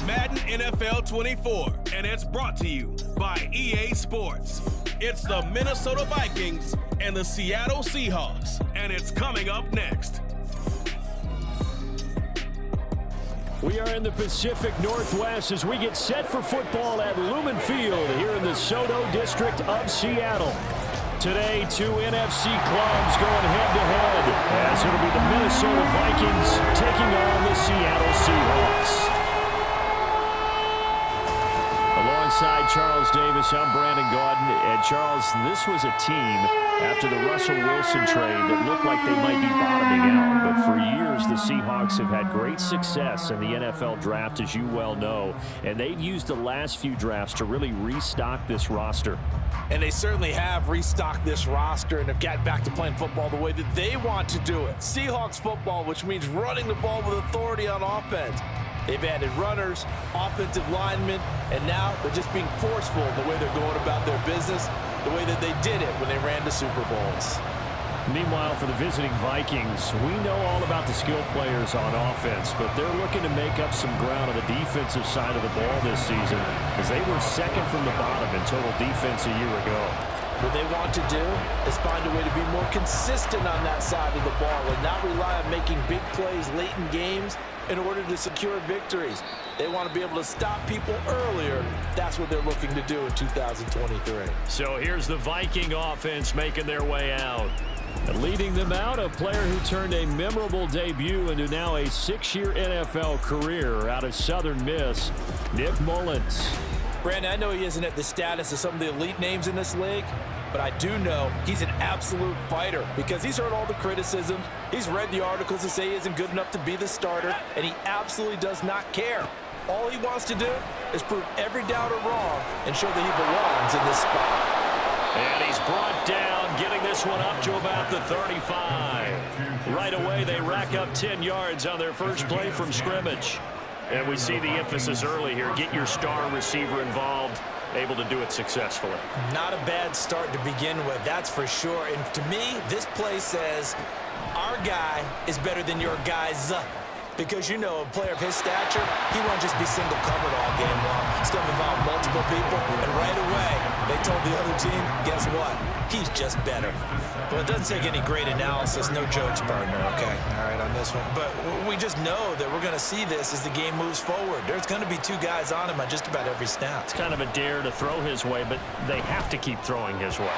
Madden NFL 24, and it's brought to you by EA Sports. It's the Minnesota Vikings and the Seattle Seahawks, and it's coming up next. We are in the Pacific Northwest as we get set for football at Lumen Field here in the Soto district of Seattle. Today, two NFC clubs going head-to-head as it'll be the Minnesota Vikings taking on the Seattle Seahawks. Alongside Charles Davis, I'm Brandon Gaudin. And Charles, this was a team after the Russell Wilson trade that looked like they might be bottoming out. But for years, the Seahawks have had great success in the NFL draft, as you well know. And they've used the last few drafts to really restock this roster. And they certainly have restocked this roster and have gotten back to playing football the way that they want to do it. Seahawks football, which means running the ball with authority on offense. They've added runners, offensive linemen, and now they're just being forceful in the way they're going about their business, the way that they did it when they ran the Super Bowls. Meanwhile, for the visiting Vikings, we know all about the skill players on offense, but they're looking to make up some ground on the defensive side of the ball this season as they were second from the bottom in total defense a year ago. What they want to do is find a way to be more consistent on that side of the ball and not rely on making big plays late in games in order to secure victories. They want to be able to stop people earlier. That's what they're looking to do in 2023. So here's the Viking offense making their way out. And leading them out, a player who turned a memorable debut into now a 6-year NFL career out of Southern Miss, Nick Mullens. Brandon, I know he isn't at the status of some of the elite names in this league, but I do know he's an absolute fighter because he's heard all the criticism. He's read the articles that say he isn't good enough to be the starter, and he absolutely does not care. All he wants to do is prove every doubter wrong and show that he belongs in this spot. And he's brought down, getting this one up to about the 35. Right away, they rack up 10 yards on their first play from scrimmage. And we see the emphasis early here. Get your star receiver involved, able to do it successfully. Not a bad start to begin with, that's for sure. And to me, this play says our guy is better than your guy's. Because, you know, a player of his stature, he won't just be single covered all game long. He's going to involve multiple people, and right away, they told the other team, guess what? He's just better. Well, it doesn't take any great analysis, no jokes, partner, okay? All right, on this one. But we just know that we're going to see this as the game moves forward. There's going to be two guys on him on just about every snap. It's kind of a dare to throw his way, but they have to keep throwing his way.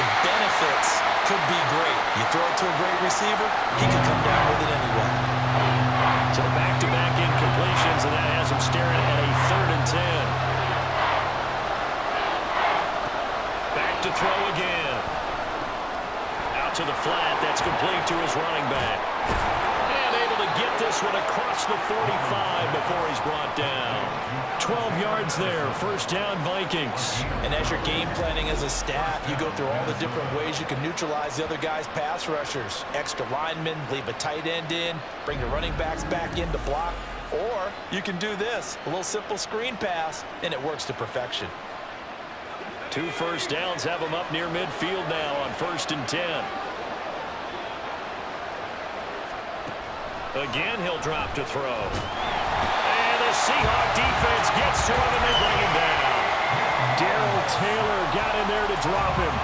The benefits could be great. You throw it to a great receiver, he could come down with it anyway. So back-to-back incompletions, and that has him staring at a 3rd and 10. Back to throw again. Out to the flat. That's complete to his running back. And able to get this one across the 45 before he's brought down. 12 yards there. First down, Vikings. And as you're game planning as a staff, you go through all the different ways you can neutralize the other guy's pass rushers. Extra linemen, leave a tight end in, bring the running backs back in to block. Or you can do this, a little simple screen pass, and it works to perfection. 2 first downs have him up near midfield now on 1st and 10. Again, he'll drop to throw. And the Seahawk defense gets to him, and they bring him down. Darrell Taylor got in there to drop him.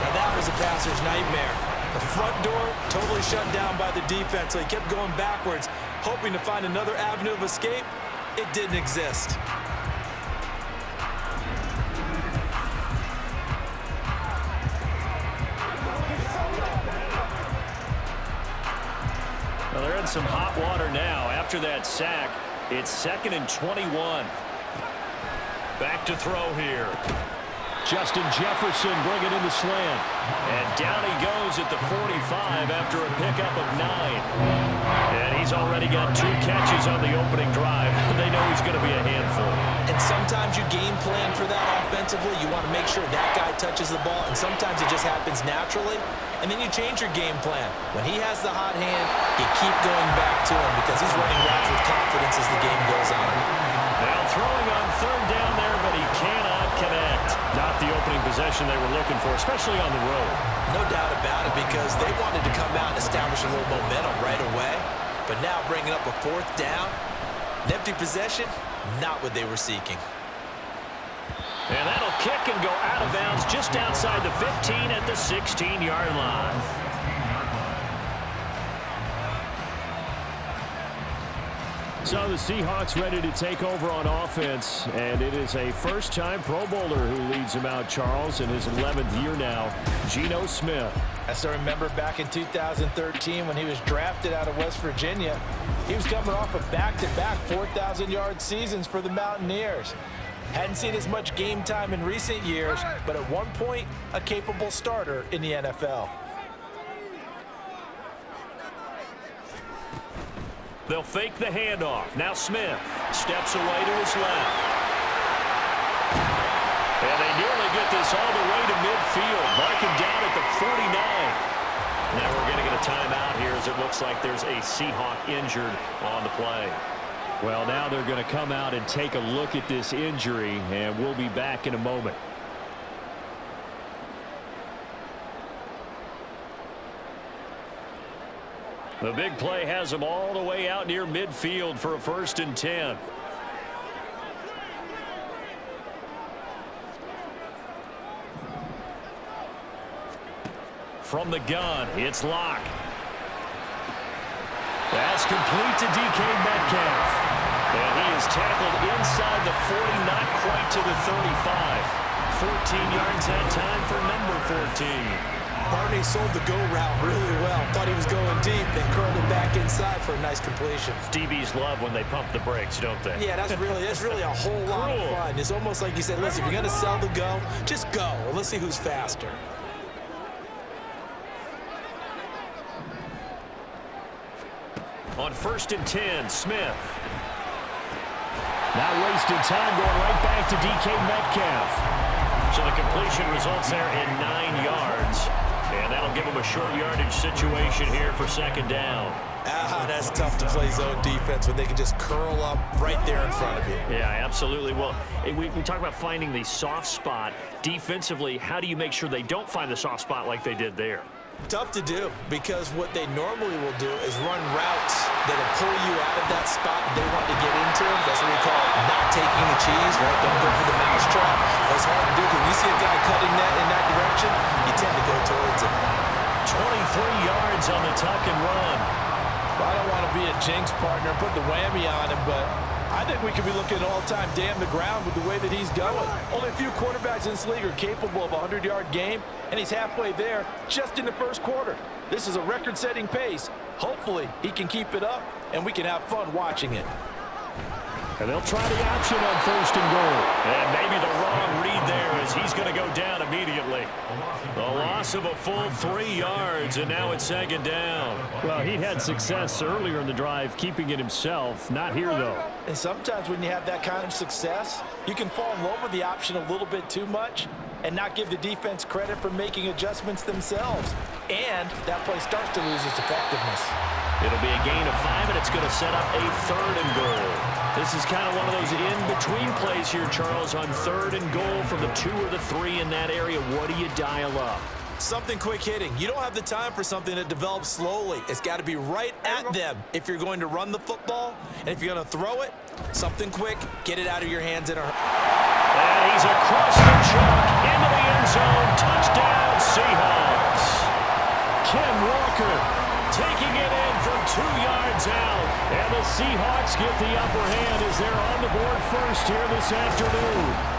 Now that was a passer's nightmare. The front door totally shut down by the defense, so he kept going backwards, hoping to find another avenue of escape. It didn't exist. Well, they're in some hot water now. After that sack, it's 2nd and 21. Back to throw here. Justin Jefferson bringing in the slant. And down he goes at the 45 after a pickup of 9. And he's already got 2 catches on the opening drive. They know he's going to be a handful. And sometimes you game plan for that offensively. You want to make sure that guy touches the ball, and sometimes it just happens naturally. And then you change your game plan. When he has the hot hand, you keep going back to him because he's running routes with confidence as the game goes on. Now throwing on 3rd down there, but he cannot connect. Not the opening possession they were looking for, especially on the road. No doubt about it, because they wanted to come out and establish a little momentum right away. But now bringing up a 4th down, an empty possession, not what they were seeking. And that'll kick and go out of bounds just outside the 15 at the 16-yard line. So the Seahawks ready to take over on offense, and it is a first-time Pro Bowler who leads them out, Charles, in his 11th year now, Geno Smith. I still remember back in 2013 when he was drafted out of West Virginia. He was coming off of back-to-back 4,000-yard seasons for the Mountaineers. Hadn't seen as much game time in recent years, but at one point, a capable starter in the NFL. They'll fake the handoff. Now Smith steps away to his left. And they nearly get this all the way to midfield. Marking down at the 49. Now we're going to get a timeout here as it looks like there's a Seahawk injured on the play. Well, now they're going to come out and take a look at this injury, and we'll be back in a moment. The big play has them all the way out near midfield for a 1st and 10. From the gun, it's Locke. That's complete to DK Metcalf. And he is tackled inside the 40, not quite to the 35. 14 yards that time for number 14. Barney sold the go route really well. Thought he was going deep, then curled it back inside for a nice completion. DBs love when they pump the brakes, don't they? Yeah, that's really a whole lot of fun. It's almost like you said, listen, if you're going to sell the go, just go. And let's see who's faster. On 1st and 10, Smith. Not wasting time, going right back to DK Metcalf. So the completion results there in 9 yards. And that'll give him a short yardage situation here for 2nd down. That's tough to play zone defense when they can just curl up right there in front of you. Yeah, absolutely. Well, we talk about finding the soft spot. Defensively, how do you make sure they don't find the soft spot like they did there? Tough to do, because what they normally will do is run routes that'll pull you out of that spot they want to get into. That's what we call not taking the cheese, right? Don't go for the mousetrap. That's hard to do, because when you see a guy cutting that in that direction, you tend to go towards it. 23 yards on the tuck and run. Well, I don't want to be a jinx partner, put the whammy on him, but I think we could be looking at all-time damn the ground with the way that he's going. Only a few quarterbacks in this league are capable of a 100-yard game, and he's halfway there just in the 1st quarter. This is a record-setting pace. Hopefully, he can keep it up, and we can have fun watching it. And they'll try the option on 1st and goal. And maybe the wrong read there as he's going to go down immediately. The loss of a full 3 yards, and now it's 2nd down. Well, he had success earlier in the drive keeping it himself. Not here, though. And sometimes when you have that kind of success, you can fall in love with the option a little bit too much and not give the defense credit for making adjustments themselves. And that play starts to lose its effectiveness. It'll be a gain of 5, and it's going to set up a 3rd and goal. This is kind of one of those in-between plays here, Charles, on 3rd and goal from the 2 or the 3 in that area. What do you dial up? Something quick hitting. You don't have the time for something that develops slowly. It's got to be right at them if you're going to run the football. And if you're going to throw it, something quick, get it out of your hands in a hurry. And he's across the chalk into the end zone. Touchdown, Seahawks. Ken Walker taking it in from 2 yards out. And the Seahawks get the upper hand as they're on the board first here this afternoon.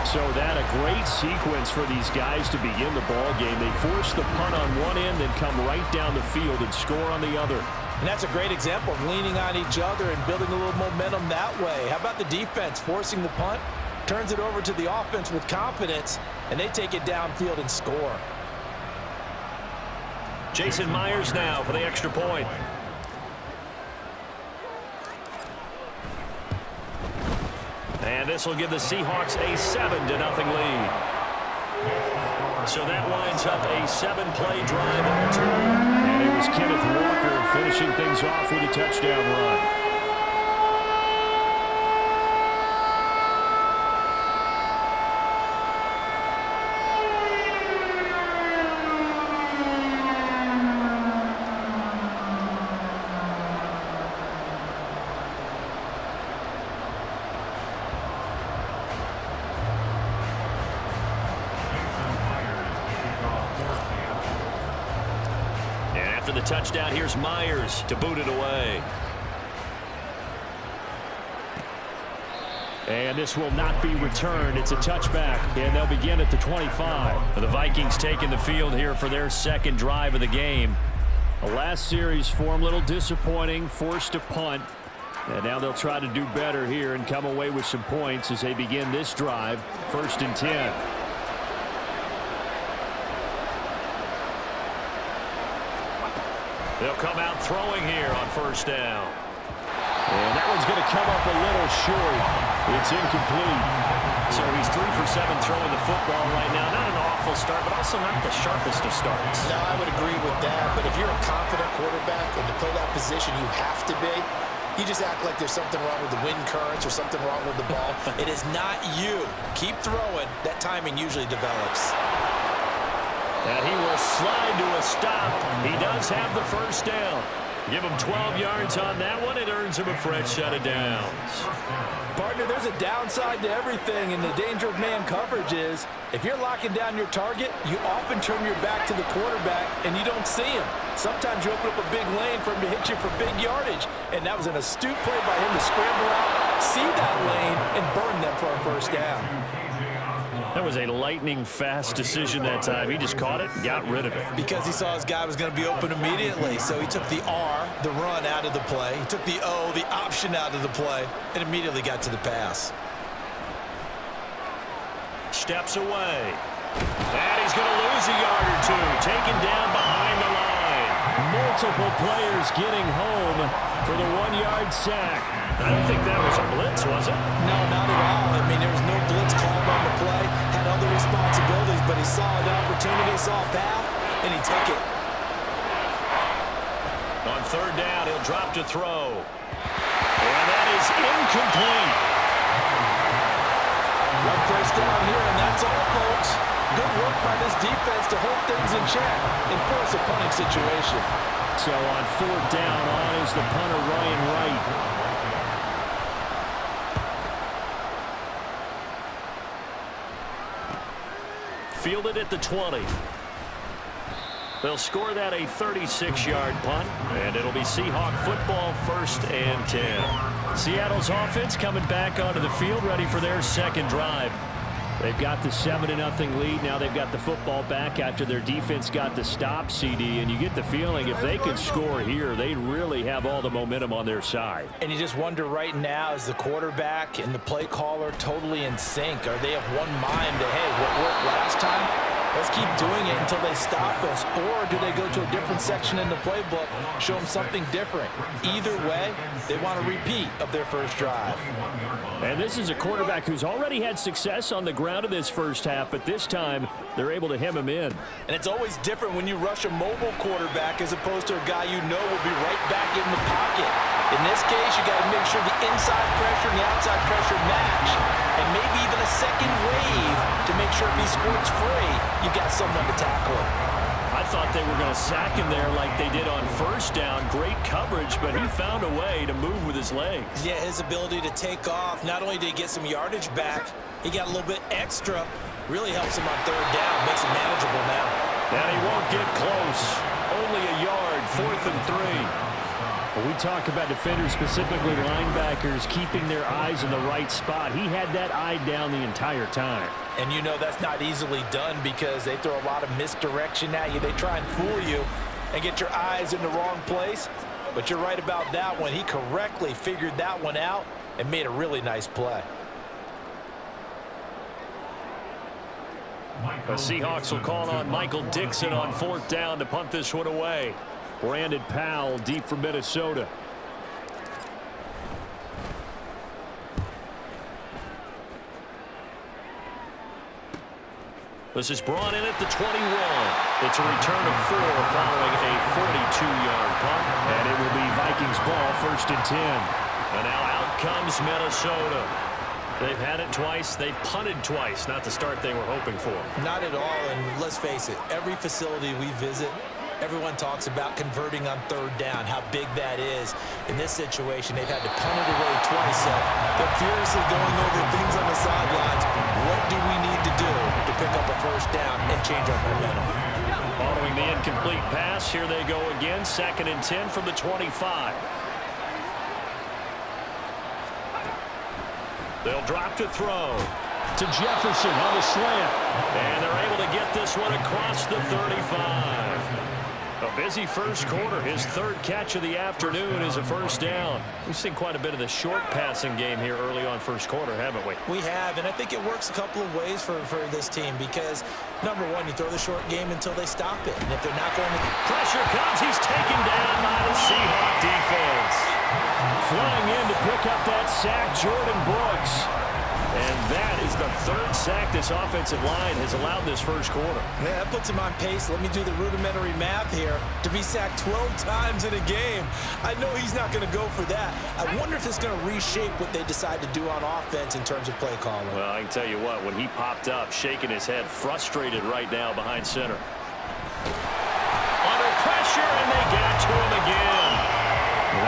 So that a great sequence for these guys to begin the ball game. They force the punt on one end, then come right down the field and score on the other. And that's a great example of leaning on each other and building a little momentum that way. How about the defense forcing the punt, turns it over to the offense with confidence, and they take it downfield and score. Jason Myers now for the extra point. And this will give the Seahawks a 7-0 lead. So that lines up a 7-play drive all told. And it was Kenneth Walker finishing things off with a touchdown run. after the touchdown. Here's Myers to boot it away. And this will not be returned. It's a touchback, and they'll begin at the 25. The Vikings taking the field here for their second drive of the game. The last series for them, a little disappointing, forced to punt. And now they'll try to do better here and come away with some points as they begin this drive, 1st and 10. They'll come out throwing here on 1st down. And that one's going to come up a little short. It's incomplete. So he's 3 for 7 throwing the football right now. Not an awful start, but also not the sharpest of starts. No, I would agree with that. But if you're a confident quarterback and to play that position, you have to be. You just act like there's something wrong with the wind currents or something wrong with the ball. It is not you. Keep throwing. That timing usually develops. And he will slide to a stop. He does have the 1st down. Give him 12 yards on that one. It earns him a fresh set of downs. Partner, there's a downside to everything, and the danger of man coverage is if you're locking down your target, you often turn your back to the quarterback, and you don't see him. Sometimes you open up a big lane for him to hit you for big yardage, and that was an astute play by him to scramble out, see that lane, and burn them for a 1st down. That was a lightning-fast decision that time. He just caught it and got rid of it. Because he saw his guy was going to be open immediately. So he took the R, the run, out of the play. He took the O, the option, out of the play, and immediately got to the pass. Steps away. And he's going to lose a yard or two. Taken down behind the line. Multiple players getting home for the 1-yard sack. I don't think that was a blitz, was it? No, not at all. I mean, there was no blitz called on the play. Had other responsibilities, but he saw an opportunity, saw a path, and he took it. On 3rd down, he'll drop to throw. And that is incomplete. 1 1st down here, and that's all, folks. Good work by this defense to hold things in check and force a punting situation. So on 4th down, on is the punter, Ryan Wright. Fielded at the 20. They'll score that a 36-yard punt, and it'll be Seahawk football, 1st and 10. Seattle's offense coming back onto the field, ready for their second drive. They've got the 7-0 lead. Now they've got the football back after their defense got the stop, CD. And you get the feeling if they could score here, they'd really have all the momentum on their side. And you just wonder right now, is the quarterback and the play caller totally in sync? Are they of one mind that, hey, what worked last time? Let's keep doing it until they stop us. Or do they go to a different section in the playbook, show them something different? Either way, they want a repeat of their first drive. And this is a quarterback who's already had success on the ground in this first half, but this time they're able to hem him in. And it's always different when you rush a mobile quarterback as opposed to a guy you know will be right back in the pocket. In this case, you got to make sure the inside pressure and the outside pressure match, and maybe even a second wave to make sure if he squirts free, you got someone to tackle him. I thought they were going to sack him there like they did on 1st down. Great coverage, but he found a way to move with his legs. Yeah, his ability to take off. Not only did he get some yardage back, he got a little bit extra. Really helps him on 3rd down. Makes it manageable now. And he won't get close. Only a yard, 4th and 3. Well, we talk about defenders, specifically linebackers, keeping their eyes in the right spot. He had that eye down the entire time. And you know that's not easily done because they throw a lot of misdirection at you. They try and fool you and get your eyes in the wrong place. But you're right about that one. He correctly figured that one out and made a really nice play. The Seahawks will call on Michael Dixon on 4th down to punt this one away. Brandon Powell deep from Minnesota. This is brought in at the 21. It's a return of 4 following a 42-yard punt. And it will be Vikings ball, 1st and 10. And now out comes Minnesota. They've had it twice. They've punted twice. Not the start they were hoping for. Not at all, and let's face it, every facility we visit, everyone talks about converting on 3rd down, how big that is. In this situation, they've had to punt it away twice, so they're furiously going over things on the sidelines. What do we need to do to pick up a 1st down and change our momentum? Following the incomplete pass. Here they go again. 2nd and 10 from the 25. They'll drop to throw to Jefferson on the slant. And they're able to get this one across the 35. A busy first quarter. His 3rd catch of the afternoon is a first down. We've seen quite a bit of the short passing game here early on first quarter, haven't we? We have, and I think it works a couple of ways for this team because, number one, you throw the short game until they stop it. And if they're not going to... Pressure comes. He's taken down by the Seahawks defense. Flying in to pick up that sack, Jordan Brooks. And that is the 3rd sack this offensive line has allowed this first quarter. Man, that puts him on pace. Let me do the rudimentary math here. To be sacked 12 times in a game, I know he's not going to go for that. I wonder if it's going to reshape what they decide to do on offense in terms of play calling. Well, I can tell you what, when he popped up, shaking his head, frustrated right now behind center. Under pressure, and they got to him again.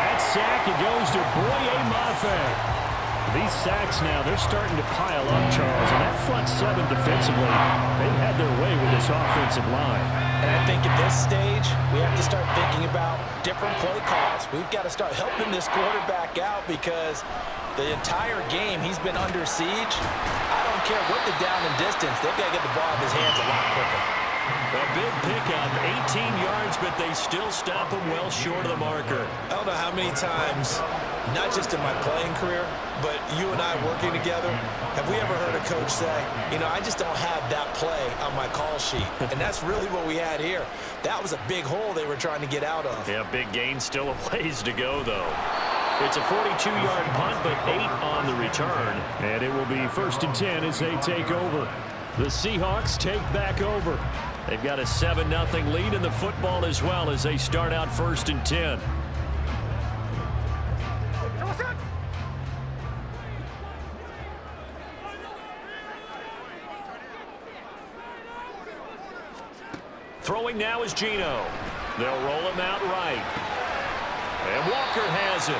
That sack, it goes to Boye Mafe. These sacks now, they're starting to pile up, Charles, and that front 7 defensively, they've had their way with this offensive line. And I think at this stage, we have to start thinking about different play calls. We've got to start helping this quarterback out because the entire game he's been under siege. I don't care what the down and distance, they've got to get the ball in his hands a lot quicker. A big pickup, 18 yards, but they still stop him well short of the marker. I don't know how many times, not just in my playing career, but you and I working together, have we ever heard a coach say, you know, I just don't have that play on my call sheet. And that's really what we had here. That was a big hole they were trying to get out of. Yeah, big gain, still a ways to go, though. It's a 42-yard punt, but 8 on the return. And it will be 1st and 10 as they take over. The Seahawks take back over. They've got a 7-0 lead in the football as well as they start out 1st and 10. Throwing now is Geno. They'll roll him out right. And Walker has it.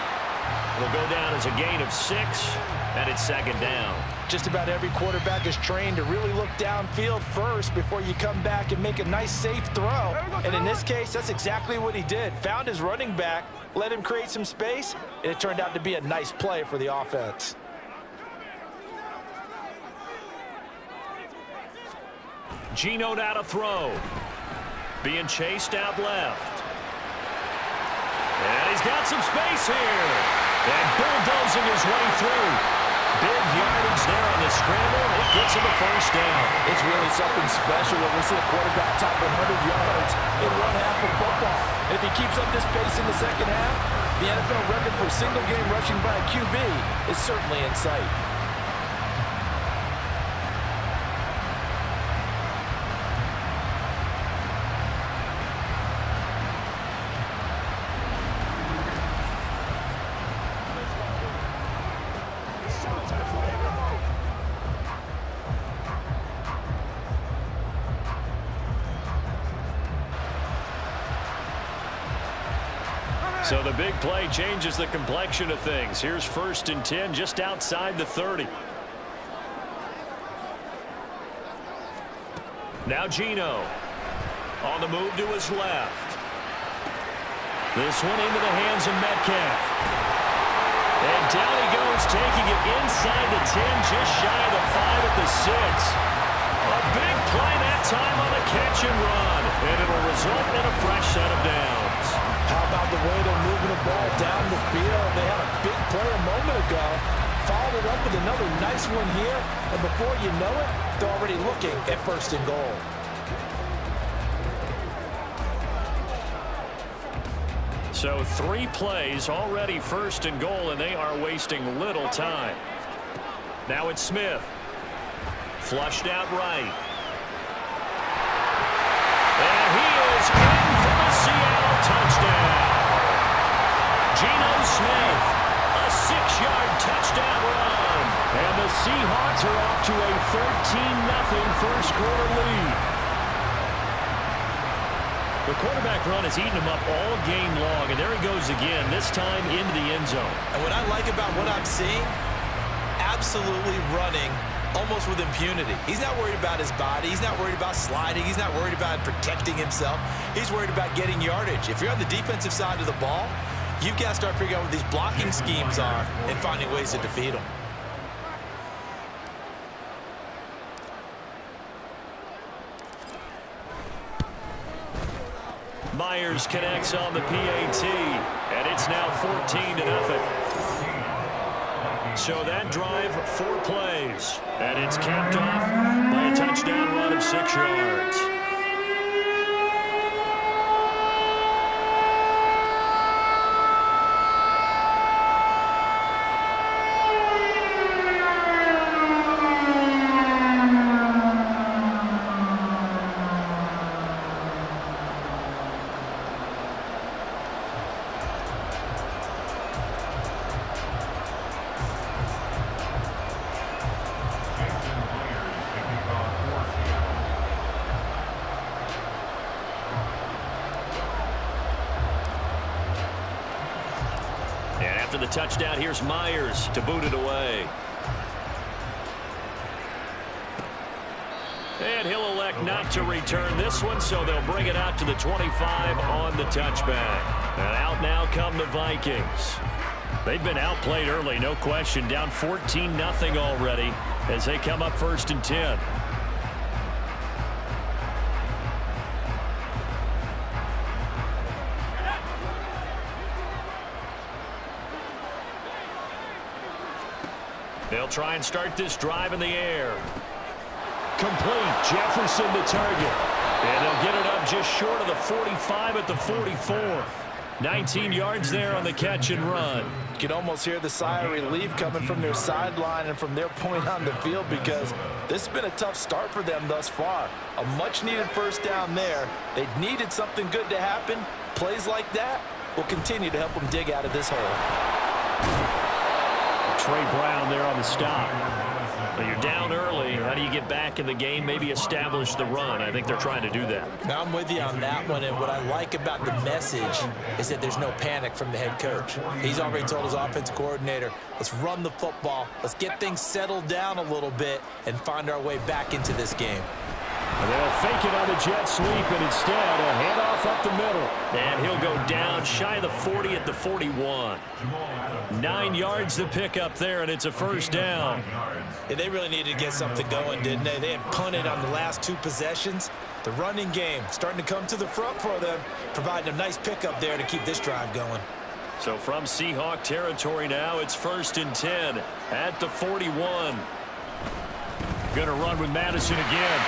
It'll go down as a gain of 6, and it's 2nd down. Just about every quarterback is trained to really look downfield first before you come back and make a nice, safe throw. And in this case, that's exactly what he did. Found his running back, let him create some space, and it turned out to be a nice play for the offense. Geno now to throw. Being chased out left. And he's got some space here. And bulldozing his way through. Big yardage there on the scramble. It gets him a first down. It's really something special when we see a quarterback top 100 yards in one half of football. And if he keeps up this pace in the second half, the NFL record for single-game rushing by a QB is certainly in sight. So the big play changes the complexion of things. Here's 1st and 10 just outside the 30. Now Geno on the move to his left. This one into the hands of Metcalf. And down he goes, taking it inside the 10, just shy of the 5 at the 6. A big play that time on a catch and run. And it'll result in a fresh set of downs. How about the way they're moving the ball down the field? They had a big play a moment ago. Followed it up with another nice one here. And before you know it, they're already looking at 1st and goal. So 3 plays already 1st and goal, and they are wasting little time. Now it's Smith. Flushed out right. And he is in for the Seattle touchdown. Geno Smith, a 6-yard touchdown run. And the Seahawks are off to a 13-0 first quarter lead. The quarterback run has eaten him up all game long, and there he goes again, this time into the end zone. And what I like about what I'm seeing, absolutely running almost with impunity. He's not worried about his body. He's not worried about sliding. He's not worried about protecting himself. He's worried about getting yardage. If you're on the defensive side of the ball, you've got to start figuring out what these blocking schemes are and finding ways to defeat them. Myers connects on the PAT, and it's now 14-0. So that drive, 4 plays, and it's capped off by a touchdown run of 6 yards. After the touchdown, here's Myers to boot it away. And he'll elect not to return this one, so they'll bring it out to the 25 on the touchback. And out now come the Vikings. They've been outplayed early, no question. Down 14-0 already as they come up 1st and 10. They'll try and start this drive in the air. Complete. Jefferson to target. And they'll get it up just short of the 45 at the 44. 19 yards there on the catch and run. You can almost hear the sigh of relief coming from their sideline and from their point on the field, because this has been a tough start for them thus far. A much-needed first down there. They needed something good to happen. Plays like that will continue to help them dig out of this hole. Trey Brown there on the stop. Well, you're down early. How do you get back in the game? Maybe establish the run. I think they're trying to do that. Now, I'm with you on that one, and what I like about the message is that there's no panic from the head coach. He's already told his offensive coordinator, let's run the football, let's get things settled down a little bit and find our way back into this game. And they'll fake it on the jet sweep, and instead a handoff up the middle. And he'll go down shy of the 40 at the 41. 9 yards to pick up there, and it's a first down. Yeah, they really needed to get something going, didn't they? They had punted on the last 2 possessions. The running game starting to come to the front for them, providing a nice pickup there to keep this drive going. So from Seahawk territory now, it's 1st and 10 at the 41. Going to run with Madison again.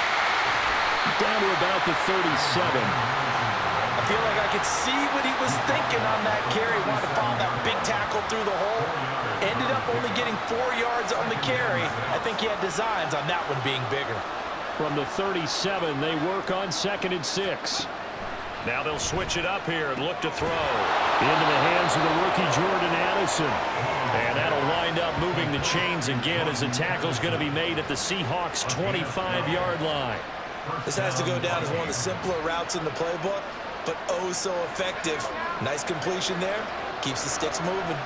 Down to about the 37. I feel like I could see what he was thinking on that carry. Wanted to follow that big tackle through the hole. Ended up only getting 4 yards on the carry. I think he had designs on that one being bigger. From the 37, they work on 2nd and 6. Now they'll switch it up here and look to throw. Into the hands of the rookie Jordan Addison. And that'll wind up moving the chains again as the tackle's going to be made at the Seahawks' 25-yard line. This has to go down as one of the simpler routes in the playbook, but oh so effective. Nice completion there. Keeps the sticks moving.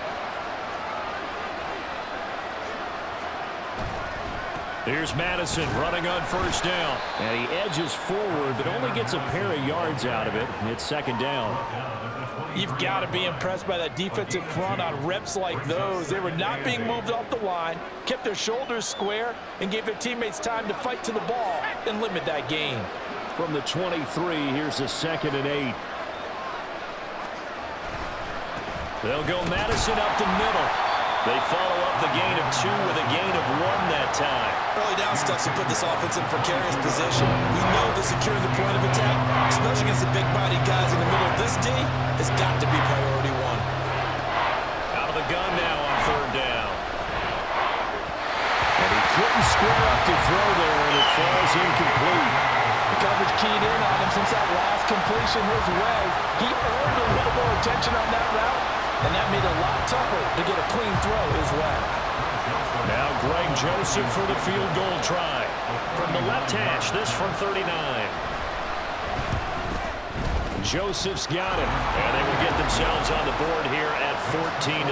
Here's Madison running on 1st down. And he edges forward, but only gets a pair of yards out of it. It's 2nd down. You've got to be impressed by that defensive front on reps like those. They were not being moved off the line, kept their shoulders square, and gave their teammates time to fight to the ball and limit that gain. From the 23, here's the 2nd and 8. They'll go Madison up the middle. They follow up the gain of 2 with a gain of 1 that time. Early down stuffs to put this offense in precarious position. We know that securing the point of attack, especially against the big-bodied guys in the middle of this D, has got to be priority 1. Out of the gun now on 3rd down. And he couldn't square up to throw there, and it falls incomplete. The coverage keyed in on him since that last completion his way. He earned a little more attention on that route, and that made it a lot tougher to get a clean throw his way. Now Greg Joseph for the field goal try. From the left hash, this from 39. Joseph's got it, and they will get themselves on the board here at 14-3.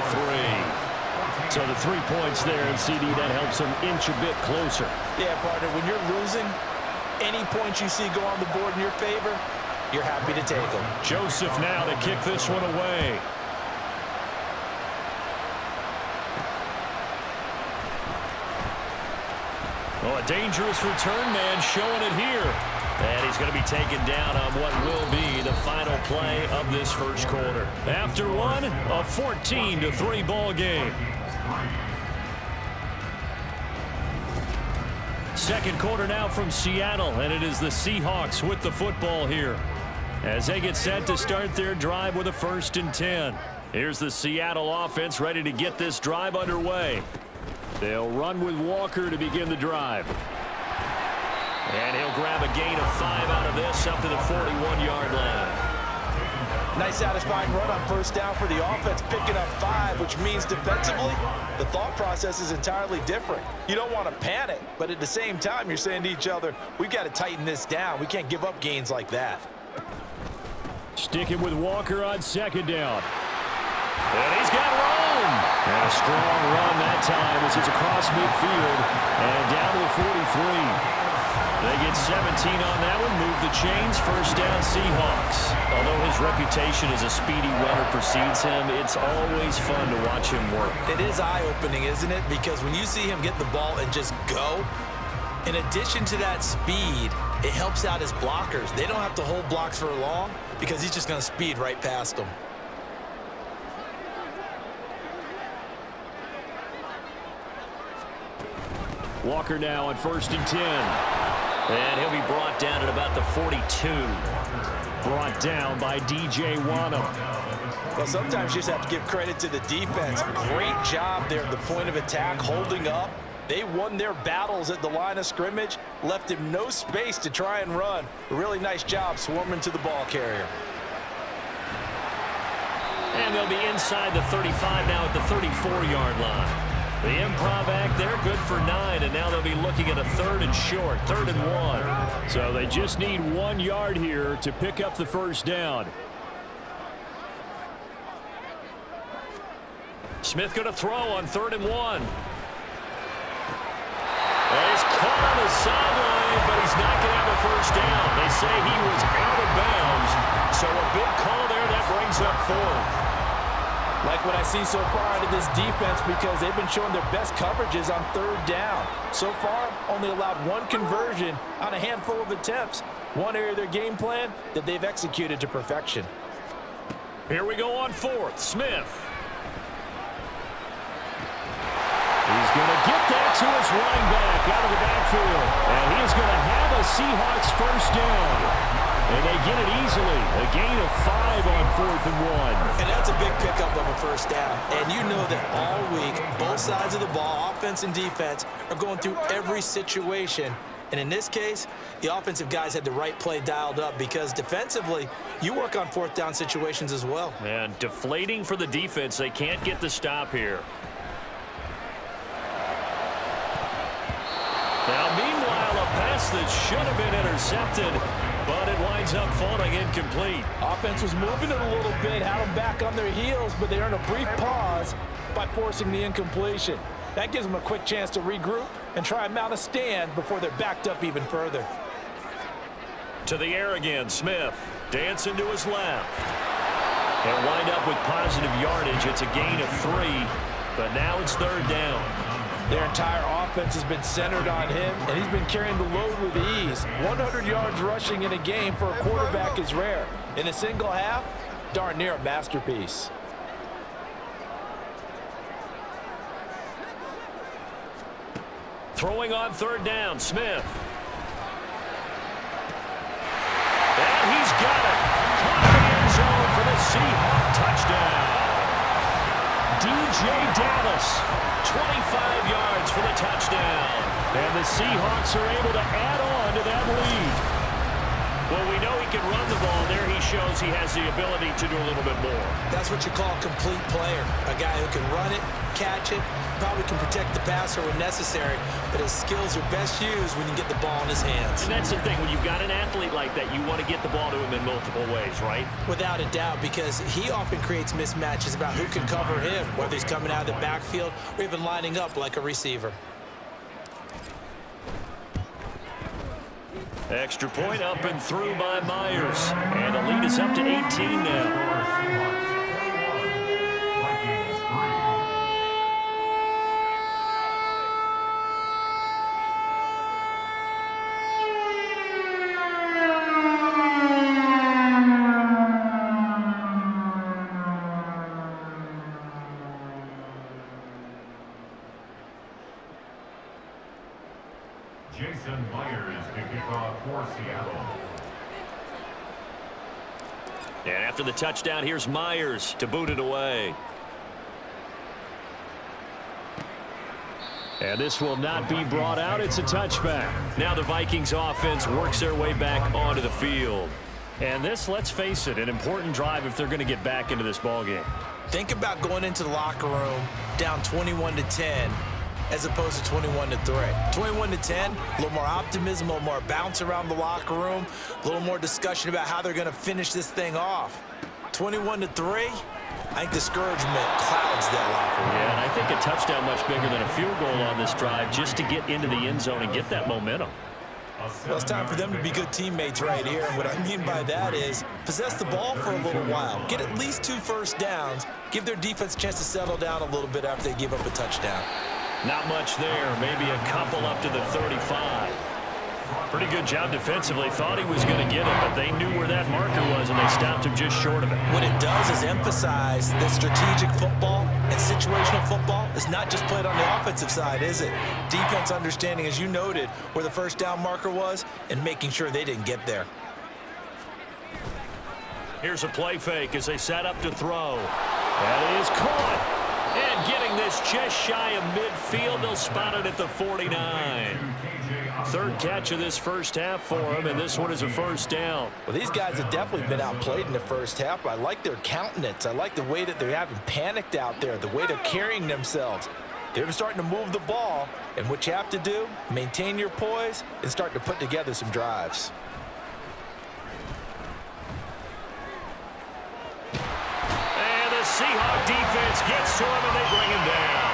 So the 3 points there, and CD, that helps them inch a bit closer. Yeah, partner, when you're losing, any points you see go on the board in your favor, you're happy to take them. Joseph now to kick this one away. Oh, a dangerous return man showing it here. And he's going to be taken down on what will be the final play of this first quarter. After one, a 14-3 ball game. Second quarter now from Seattle, and it is the Seahawks with the football here as they get set to start their drive with a 1st and 10. Here's the Seattle offense ready to get this drive underway. They'll run with Walker to begin the drive. And he'll grab a gain of 5 out of this up to the 41-yard line. Nice satisfying run on first down for the offense, picking up 5, which means defensively, the thought process is entirely different. You don't want to panic, but at the same time, you're saying to each other, we've got to tighten this down. We can't give up gains like that. Sticking with Walker on second down. And he's got room. And a strong run that time as it's across midfield and down to the 43. They get 17 on that one, move the chains, first down Seahawks. Although his reputation as a speedy runner precedes him, it's always fun to watch him work. It is eye-opening, isn't it? Because when you see him get the ball and just go, in addition to that speed, it helps out his blockers. They don't have to hold blocks for long because he's just going to speed right past them. Walker now on 1st and 10. And he'll be brought down at about the 42. Brought down by DJ Wanham. Well, sometimes you just have to give credit to the defense. Great job there at the point of attack, holding up. They won their battles at the line of scrimmage, left him no space to try and run. A really nice job swarming to the ball carrier. And they'll be inside the 35 now at the 34-yard line. The improv act there, good for 9, and now they'll be looking at a 3rd and short, 3rd and 1. So they just need 1 yard here to pick up the first down. Smith going to throw on 3rd and 1. And he's caught on the sideline, but he's not going to have a first down. They say he was out of bounds, so a big call there that brings up 4th. Like what I see so far out of this defense, because they've been showing their best coverages on 3rd down. So far, only allowed 1 conversion on a handful of attempts. One area of their game plan that they've executed to perfection. Here we go on 4th. Smith. He's going to get that to his running back out of the backfield. And he is going to have a Seahawks first down. And they get it easily. A gain of 5 on 4th and 1. And that's a big pickup of a first down. And you know that all week, both sides of the ball, offense and defense, are going through every situation. And in this case, the offensive guys had the right play dialed up because defensively, you work on 4th down situations as well. And deflating for the defense. They can't get the stop here. Now, meanwhile, a pass that should have been intercepted, but it winds up falling incomplete. Offense was moving it a little bit, had them back on their heels, but they earned a brief pause by forcing the incompletion. That gives them a quick chance to regroup and try and mount a stand before they're backed up even further. To the air again, Smith dancing to his left. He'll wind up with positive yardage. It's a gain of 3, but now it's 3rd down. Their entire offense has been centered on him, and he's been carrying the load with ease. 100 yards rushing in a game for a quarterback is rare. In a single half, darn near a masterpiece. Throwing on 3rd down, Smith. And he's got it. Caught in the end zone for the Seahawks touchdown. DJ Dallas. 25 yards for the touchdown. And the Seahawks are able to add on to that lead. Well, we know he can run the ball. There he shows he has the ability to do a little bit more. That's what you call a complete player. A guy who can run it, catch it, probably can protect the passer when necessary, but his skills are best used when you get the ball in his hands. And that's the thing. When you've got an athlete like that, you want to get the ball to him in multiple ways, right? Without a doubt, because he often creates mismatches about who can cover him, whether he's coming out of the backfield or even lining up like a receiver. Extra point up and through by Myers. And the lead is up to 18 now. And after the touchdown, here's Myers to boot it away. And this will not be brought out. It's a touchback. Now the Vikings offense works their way back onto the field. And this, let's face it, an important drive if they're going to get back into this ballgame. Think about going into the locker room down 21-10 as opposed to 21-3. 21-10, a little more optimism, a little more bounce around the locker room, a little more discussion about how they're going to finish this thing off. 21-3, I think discouragement clouds that locker room. Yeah, and I think a touchdown much bigger than a field goal on this drive just to get into the end zone and get that momentum. Well, it's time for them to be good teammates right here. And what I mean by that is possess the ball for a little while. Get at least 2 first downs. Give their defense a chance to settle down a little bit after they give up a touchdown. Not much there. Maybe a couple up to the 35. Pretty good job defensively. Thought he was going to get it, but they knew where that marker was, and they stopped him just short of it. What it does is emphasize that strategic football and situational football is not just played on the offensive side, is it? Defense understanding, as you noted, where the first down marker was and making sure they didn't get there. Here's a play fake as they set up to throw. That is caught. And getting this just shy of midfield, they'll spot it at the 49. Third catch of this first half for him, and this one is a first down. Well, these guys have definitely been outplayed in the first half. I like their countenance. I like the way that they're having panicked out there, the way they're carrying themselves. They're starting to move the ball, and what you have to do, maintain your poise and start to put together some drives. Seahawks defense gets to him, and they bring him down.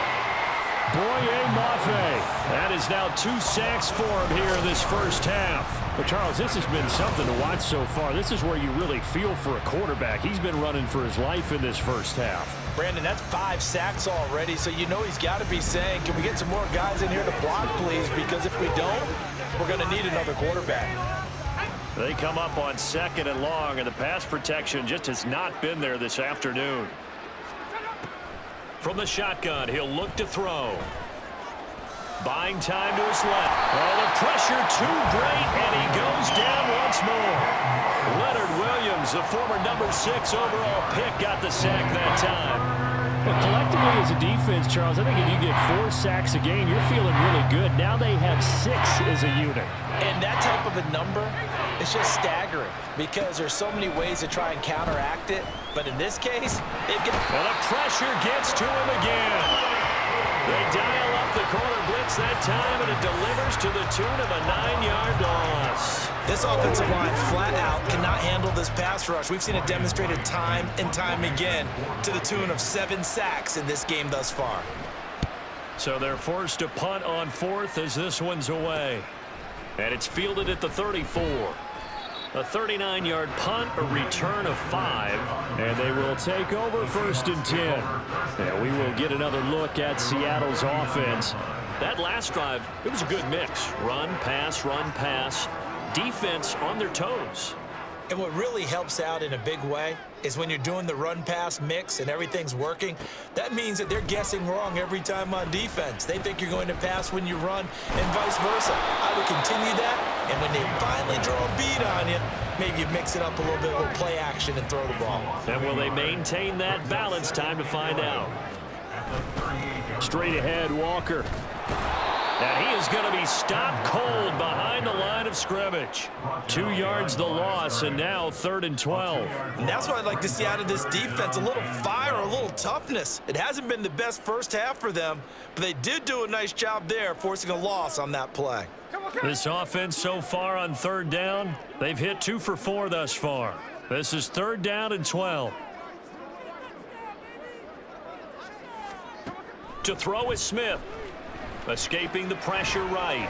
Boye Mafe. That is now 2 sacks for him here in this first half. But, Charles, this has been something to watch so far. This is where you really feel for a quarterback. He's been running for his life in this first half. Brandon, that's 5 sacks already, so you know he's got to be saying, can we get some more guys in here to block, please? Because if we don't, we're going to need another quarterback. They come up on 2nd and long, and the pass protection just has not been there this afternoon. From the shotgun, he'll look to throw. Buying time to his left. Oh, the pressure too great, and he goes down once more. Leonard Williams, the former number 6 overall pick, got the sack that time. Well, collectively as a defense, Charles, I think if you get 4 sacks a game, you're feeling really good. Now they have 6 as a unit. And that type of a number is just staggering because there's so many ways to try and counteract it. But in this case, they've got... Well, the pressure gets to him again. They dial up the corner blitz that time, and it delivers to the tune of a 9-yard loss. This offensive line flat out cannot handle this pass rush. We've seen it demonstrated time and time again to the tune of 7 sacks in this game thus far. So they're forced to punt on 4th as this one's away. And it's fielded at the 34. A 39-yard punt, a return of 5. And they will take over 1st and 10. And we will get another look at Seattle's offense. That last drive, it was a good mix. Run, pass, defense on their toes. And what really helps out in a big way is when you're doing the run-pass mix and everything's working, that means that they're guessing wrong every time on defense. They think you're going to pass when you run and vice versa. I would continue that, and when they finally draw a bead on you, maybe you mix it up a little bit with play action and throw the ball. And will they maintain that balance? Time to find out. Straight ahead, Walker. And he is going to be stopped cold behind the line of scrimmage. 2 yards the loss, and now 3rd and 12. And that's what I'd like to see out of this defense, a little fire, a little toughness. It hasn't been the best first half for them, but they did do a nice job there, forcing a loss on that play. This offense so far on 3rd down, they've hit 2 for 4 thus far. This is 3rd down and 12. To throw is Smith. Escaping the pressure right.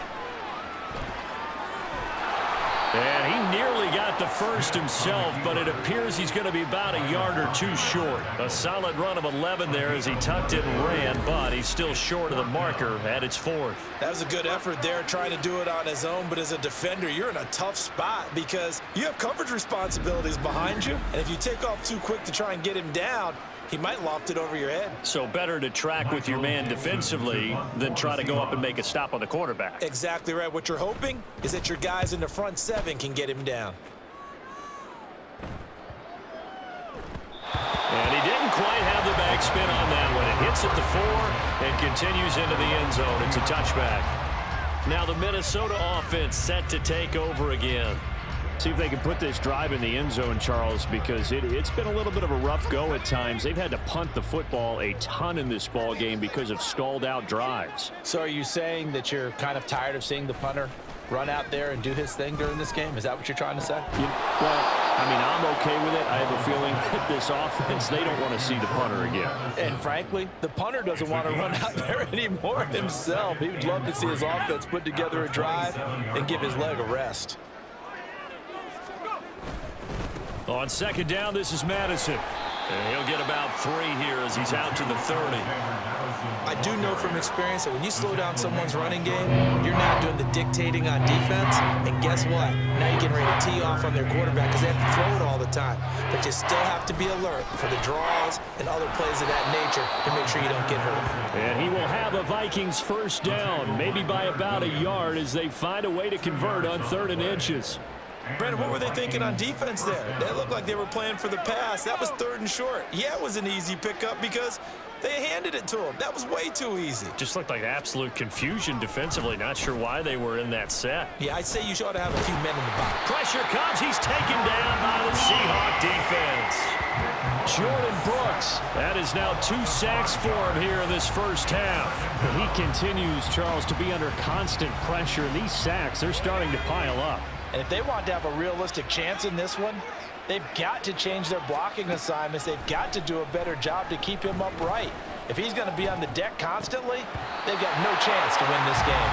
And he nearly got the first himself, but it appears he's going to be about a yard or 2 short. A solid run of 11 there as he tucked it and ran, but he's still short of the marker at its 4th. That was a good effort there, trying to do it on his own, but as a defender, you're in a tough spot because you have coverage responsibilities behind you, and if you take off too quick to try and get him down, he might loft it over your head. So better to track with your man defensively than try to go up and make a stop on the quarterback. Exactly right. What you're hoping is that your guys in the front 7 can get him down. And he didn't quite have the backspin on that one. It hits at the 4 and continues into the end zone. It's a touchback. Now the Minnesota offense set to take over again. See if they can put this drive in the end zone, Charles, because it's been a little bit of a rough go at times. They've had to punt the football a ton in this ball game because of stalled-out drives. So are you saying that you're kind of tired of seeing the punter run out there and do his thing during this game? Is that what you're trying to say? Well, I mean, I'm okay with it. I have a feeling that this offense, they don't want to see the punter again. And frankly, the punter doesn't want to run out there anymore himself. He would love to see his offense put together a drive and give his leg a rest. On 2nd down, this is Madison. And he'll get about 3 here as he's out to the 30. I do know from experience that when you slow down someone's running game, you're not doing the dictating on defense. And guess what? Now you're getting ready to tee off on their quarterback because they have to throw it all the time. But you still have to be alert for the draws and other plays of that nature to make sure you don't get hurt. And he will have a Vikings 1st down, maybe by about a yard as they find a way to convert on 3rd and inches. Brandon, what were they thinking on defense there? They looked like they were playing for the pass. That was 3rd and short. Yeah, it was an easy pickup because they handed it to him. That was way too easy. Just looked like absolute confusion defensively. Not sure why they were in that set. Yeah, I'd say you ought to have a few men in the box. Pressure comes. He's taken down by the Seahawks defense. Jordan Brooks. That is now 2 sacks for him here in this 1st half. He continues, Charles, to be under constant pressure. And these sacks, they're starting to pile up. And if they want to have a realistic chance in this one, they've got to change their blocking assignments. They've got to do a better job to keep him upright. If he's going to be on the deck constantly, they've got no chance to win this game.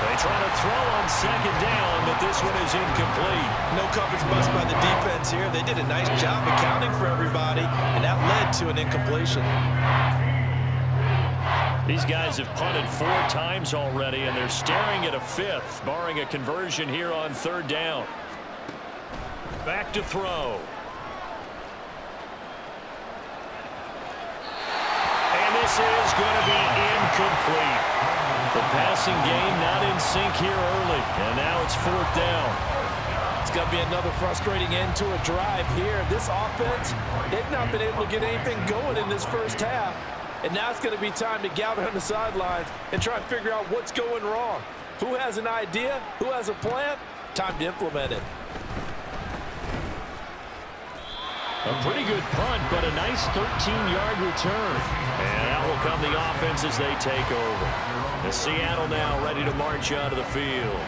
They try to throw on 2nd down, but this one is incomplete. No coverage bust by the defense here. They did a nice job accounting for everybody, and that led to an incompletion. These guys have punted 4 times already, and they're staring at a 5th, barring a conversion here on 3rd down. Back to throw. And this is going to be incomplete. The passing game not in sync here early, and now it's 4th down. It's going to be another frustrating end to a drive here. This offense, they've not been able to get anything going in this 1st half. And now it's going to be time to gather on the sidelines and try and figure out what's going wrong. Who has an idea? Who has a plan? Time to implement it. A pretty good punt, but a nice 13-yard return. And out will come the offense as they take over. The Seattle now ready to march out of the field.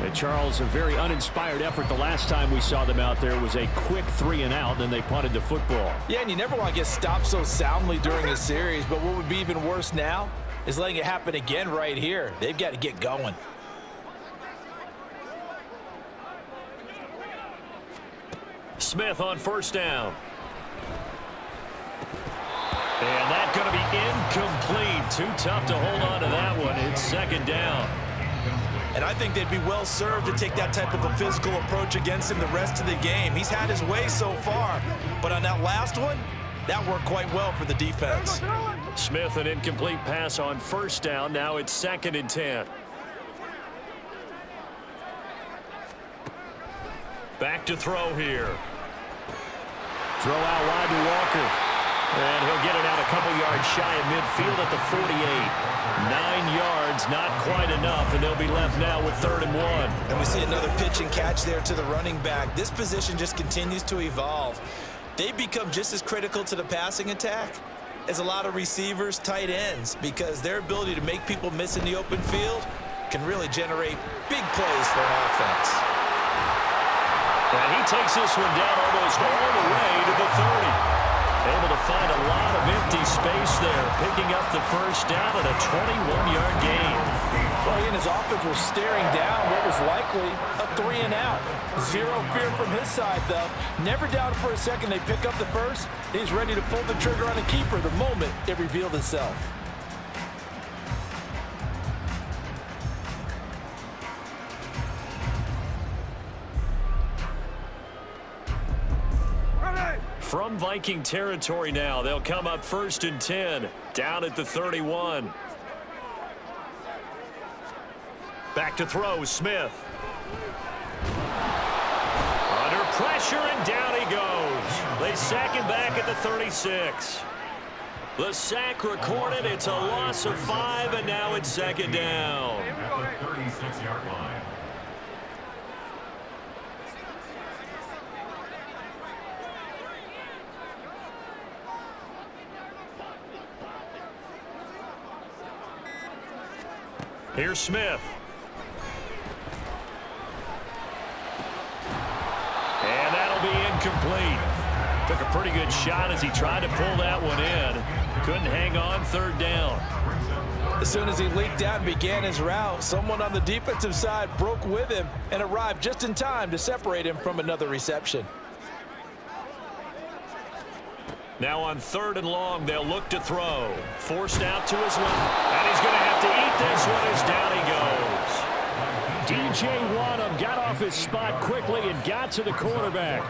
And Charles, a very uninspired effort. The last time we saw them out there was a quick 3-and-out, then they punted the football. Yeah, and you never want to get stopped so soundly during a series, but what would be even worse now is letting it happen again right here. They've got to get going. Smith on 1st down. And that's going to be incomplete. Too tough to hold on to that one. It's 2nd down. And I think they'd be well served to take that type of a physical approach against him the rest of the game. He's had his way so far, but on that last one, that worked quite well for the defense. Smith, an incomplete pass on 1st down. Now it's 2nd and 10. Back to throw here. Throw out wide to Walker. And he'll get it out a couple yards shy of midfield at the 48. 9 yards, not quite enough, and they'll be left now with 3rd and 1. And we see another pitch and catch there to the running back. This position just continues to evolve. They become just as critical to the passing attack as a lot of receivers, tight ends, because their ability to make people miss in the open field can really generate big plays for an offense. And he takes this one down almost all the way to the 30. Able to find a lot of empty space there, picking up the first down at a 21-yard gain. Well, he and his offense were staring down what was likely a 3-and-out. Zero fear from his side, though. Never doubted for a second they pick up the first. He's ready to pull the trigger on the keeper the moment it revealed itself. From Viking territory now, they'll come up 1st and 10, down at the 31. Back to throw, Smith. Under pressure, and down he goes. They sack him back at the 36. The sack recorded. It's a loss of 5, and now it's 2nd down. 36-yard line. Here's Smith. And that'll be incomplete. Took a pretty good shot as he tried to pull that one in. Couldn't hang on, 3rd down. As soon as he leaked out and began his route, someone on the defensive side broke with him and arrived just in time to separate him from another reception. Now on 3rd and long, they'll look to throw. Forced out to his left. And he's going to have to eat this one as down he goes. DJ Wadham got off his spot quickly and got to the quarterback.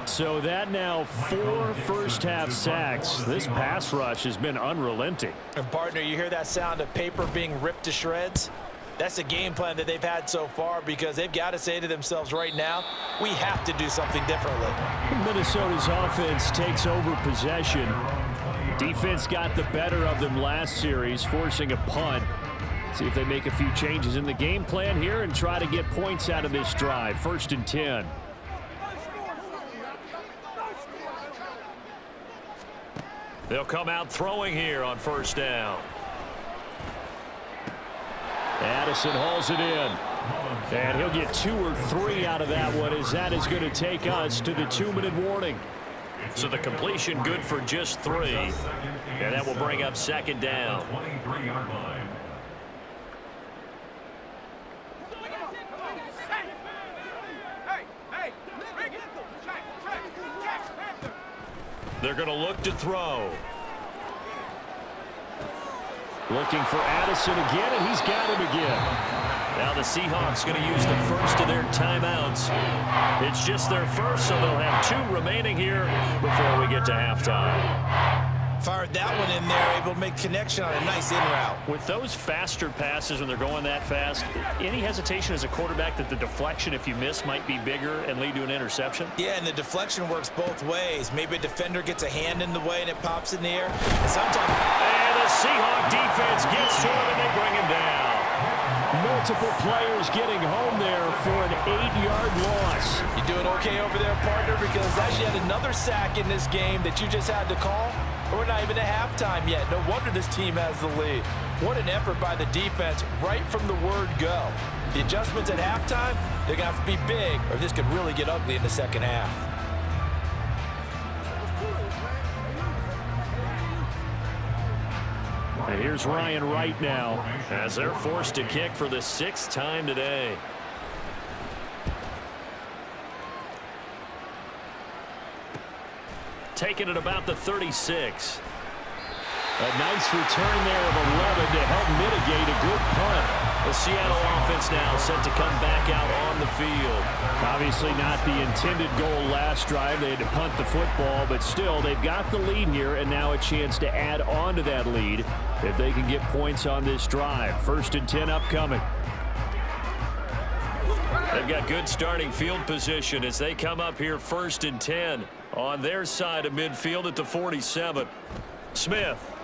So that now 4 first-half sacks. This pass rush has been unrelenting. And, partner, you hear that sound of paper being ripped to shreds? That's the game plan that they've had so far, because they've got to say to themselves right now, we have to do something differently. Minnesota's offense takes over possession. Defense got the better of them last series, forcing a punt. See if they make a few changes in the game plan here and try to get points out of this drive. 1st and 10. They'll come out throwing here on 1st down. Addison hauls it in. And he'll get 2 or 3 out of that one, as that is going to take us to the 2-minute warning. So the completion good for just 3. And that will bring up 2nd down. 23-yard line. They're going to look to throw. Looking for Addison again, and he's got him again. Now the Seahawks going to use the first of their timeouts. It's just their first, so they'll have 2 remaining here before we get to halftime. Fired that one in there, able to make connection on a nice in route. With those faster passes when they're going that fast, any hesitation as a quarterback that the deflection, if you miss, might be bigger and lead to an interception? Yeah, and the deflection works both ways. Maybe a defender gets a hand in the way and it pops in the air. And sometimes... And the Seahawk defense gets to him and they bring him down. Multiple players getting home there for an 8-yard loss. You doing okay over there, partner? Because that's yet another sack in this game that you just had to call. We're not even at halftime yet. No wonder this team has the lead. What an effort by the defense right from the word go. The adjustments at halftime, they're going to have to be big, or this could really get ugly in the second half. And here's Ryan Wright now, as they're forced to kick for the 6th time today. Taking it about the 36. A nice return there of 11 to help mitigate a good punt. The Seattle offense now set to come back out on the field. Obviously not the intended goal last drive. They had to punt the football, but still they've got the lead here, and now a chance to add on to that lead if they can get points on this drive. 1st and 10 upcoming. They've got good starting field position as they come up here 1st and 10 on their side of midfield at the 47. Smith.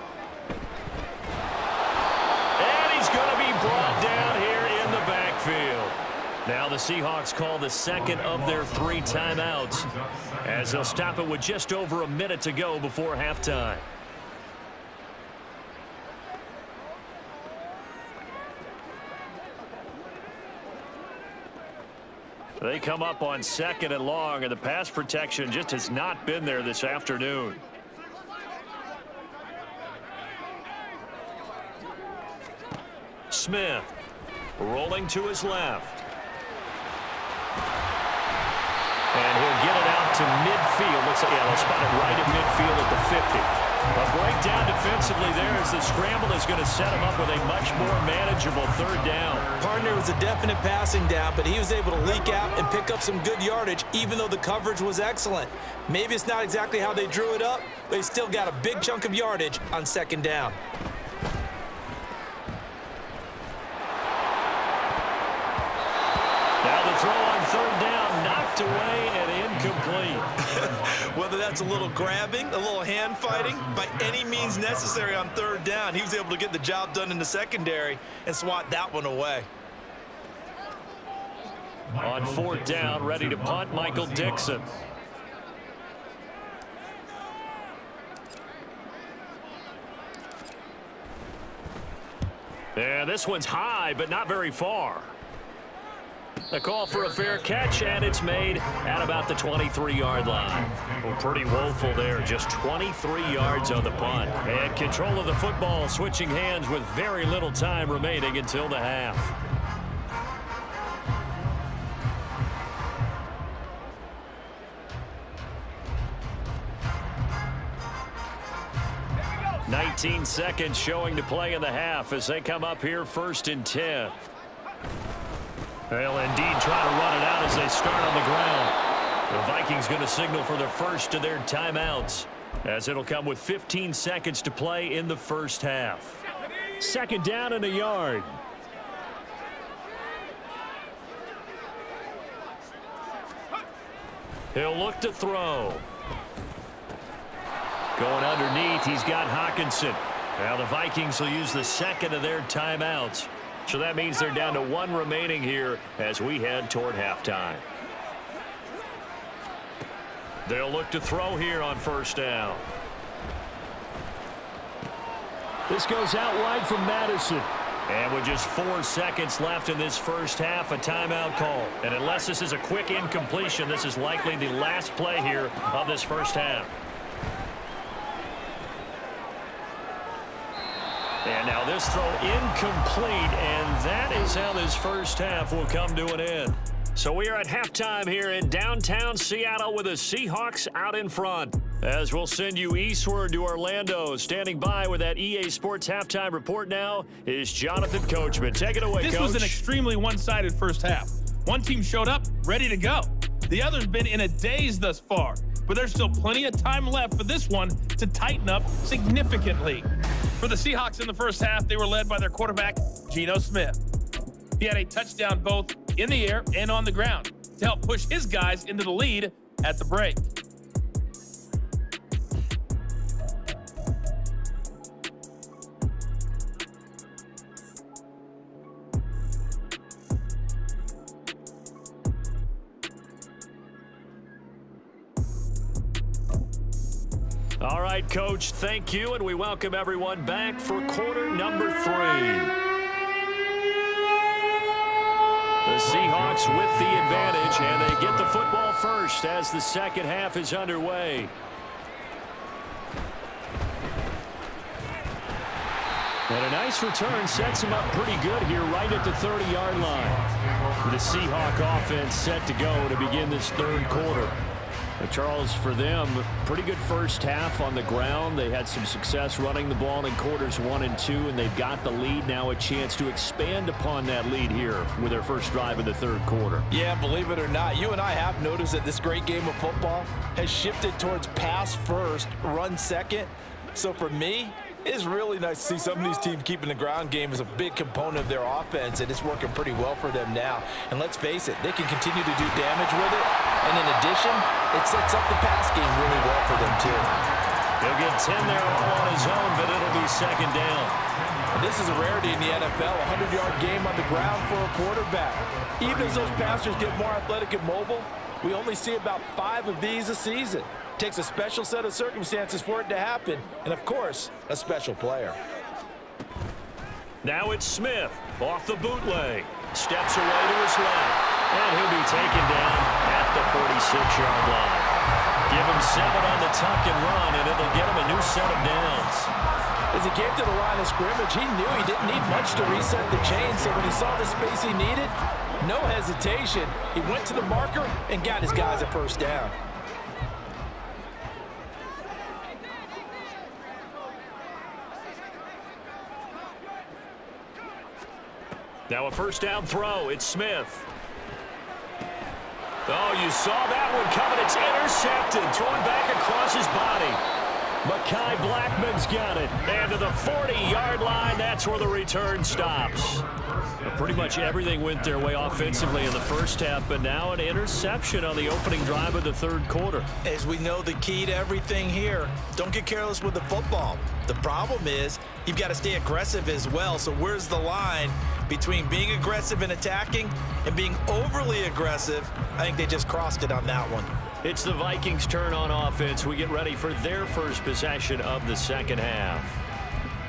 And he's going to be brought down here in the backfield. Now the Seahawks call the second of their 3 timeouts as they'll stop it with just over a minute to go before halftime. They come up on 2nd and long, and the pass protection just has not been there this afternoon. Smith rolling to his left. And he'll get it out to midfield. Looks like, yeah, they'll spot it right at midfield at the 50. A breakdown defensively there as the scramble is going to set him up with a much more manageable 3rd down. Partner was a definite passing down, but he was able to leak out and pick up some good yardage, even though the coverage was excellent. Maybe it's not exactly how they drew it up, but he still got a big chunk of yardage on 2nd down. Now the throw on 3rd down, knocked away and incomplete. Whether that's a little grabbing, a little hand fighting, by any means necessary on 3rd down, he was able to get the job done in the secondary and swat that one away. On 4th down, ready to punt, Michael Dixon. And this one's high, but not very far. The call for a fair catch, and it's made at about the 23-yard line. Well, pretty woeful there, just 23 yards on the punt. And control of the football switching hands with very little time remaining until the half. Go. 19 seconds showing to play in the half as they come up here 1st and 10. They'll indeed try to run it out as they start on the ground. The Vikings going to signal for the first of their timeouts as it'll come with 15 seconds to play in the 1st half. 2nd down and a yard. He'll look to throw. Going underneath, he's got Hawkinson. Now the Vikings will use the 2nd of their timeouts. So that means they're down to 1 remaining here as we head toward halftime. They'll look to throw here on 1st down. This goes out wide from Madison. And with just 4 seconds left in this 1st half, a timeout call. And unless this is a quick incompletion, this is likely the last play here of this 1st half. And now this throw incomplete, and that is how this 1st half will come to an end. So we are at halftime here in downtown Seattle with the Seahawks out in front. As we'll send you eastward to Orlando. Standing by with that EA Sports halftime report now is Jonathan Coachman. Take it away, Coach. This was an extremely one-sided 1st half. One team showed up ready to go. The other's been in a daze thus far, but there's still plenty of time left for this one to tighten up significantly. For the Seahawks in the 1st half, they were led by their quarterback, Geno Smith. He had a touchdown both in the air and on the ground to help push his guys into the lead at the break. All right, Coach, thank you, and we welcome everyone back for quarter number 3. The Seahawks with the advantage, and they get the football first as the 2nd half is underway. And a nice return sets him up pretty good here right at the 30-yard line. The Seahawk offense set to go to begin this 3rd quarter. Charles, for them, pretty good 1st half on the ground. They had some success running the ball in quarters 1 and 2, and they've got the lead now, a chance to expand upon that lead here with their first drive in the 3rd quarter. Yeah, believe it or not, you and I have noticed that this great game of football has shifted towards pass first, run second. So for me, It's really nice to see some of these teams keeping the ground game as a big component of their offense, and it's working pretty well for them now. And let's face it, they can continue to do damage with it. And in addition, it sets up the pass game really well for them, too. He'll get 10 there all on his own, but it'll be second down. And this is a rarity in the NFL, a 100-yard game on the ground for a quarterback. Even as those passers get more athletic and mobile, we only see about 5 of these a season. It takes a special set of circumstances for it to happen, and of course, a special player. Now it's Smith off the bootleg. Steps away to his left, and he'll be taken down at the 46-yard line. Give him 7 on the tuck and run, and it'll get him a new set of downs. As he came to the line of scrimmage, he knew he didn't need much to reset the chain, so when he saw the space he needed, no hesitation. He went to the marker and got his guys a first down. Now a first down throw. It's Smith. Oh, you saw that one coming. It's intercepted. Thrown back across his body. Mekhi Blackman's got it. And to the 40-yard line, that's where the return stops. Pretty much everything went their way offensively in the first half, but now an interception on the opening drive of the third quarter. As we know, the key to everything here, don't get careless with the football. The problem is you've got to stay aggressive as well. So where's the line between being aggressive and attacking and being overly aggressive? I think they just crossed it on that one. It's the Vikings' turn on offense. We get ready for their first possession of the second half.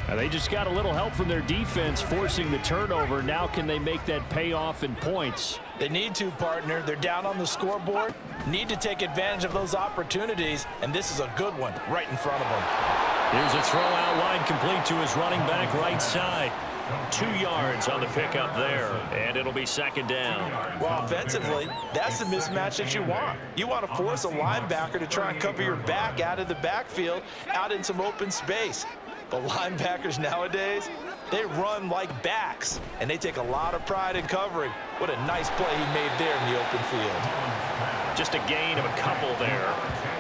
Now they just got a little help from their defense forcing the turnover. Now can they make that pay off in points? They need to, partner. They're down on the scoreboard. Need to take advantage of those opportunities, and this is a good one right in front of them. Here's a throw out wide complete to his running back right side. 2 yards on the pickup there, and it'll be second down. Well, offensively, that's the mismatch that you want. You want to force a linebacker to try and cover your back out of the backfield, out in some open space. But linebackers nowadays, they run like backs, and they take a lot of pride in covering. What a nice play he made there in the open field. Just a gain of a couple there.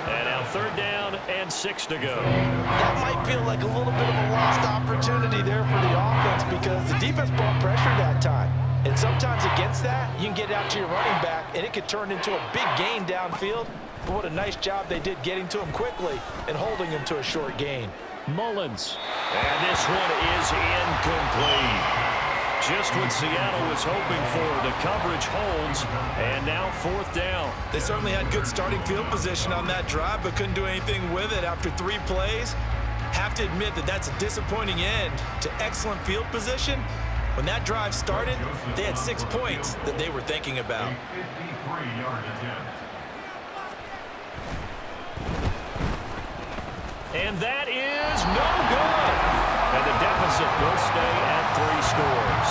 And now third down and 6 to go. That might feel like a little bit of a lost opportunity there for the offense because the defense brought pressure that time. And sometimes against that, you can get out to your running back, and it could turn into a big gain downfield. But what a nice job they did getting to him quickly and holding him to a short gain. Mullens. And this one is incomplete. Just what Seattle was hoping for. The coverage holds, and now fourth down. They certainly had good starting field position on that drive, but couldn't do anything with it after 3 plays. Have to admit that that's a disappointing end to excellent field position. When that drive started, they had 6 points that they were thinking about. And that is no good. And the deficit will stay at 3 scores.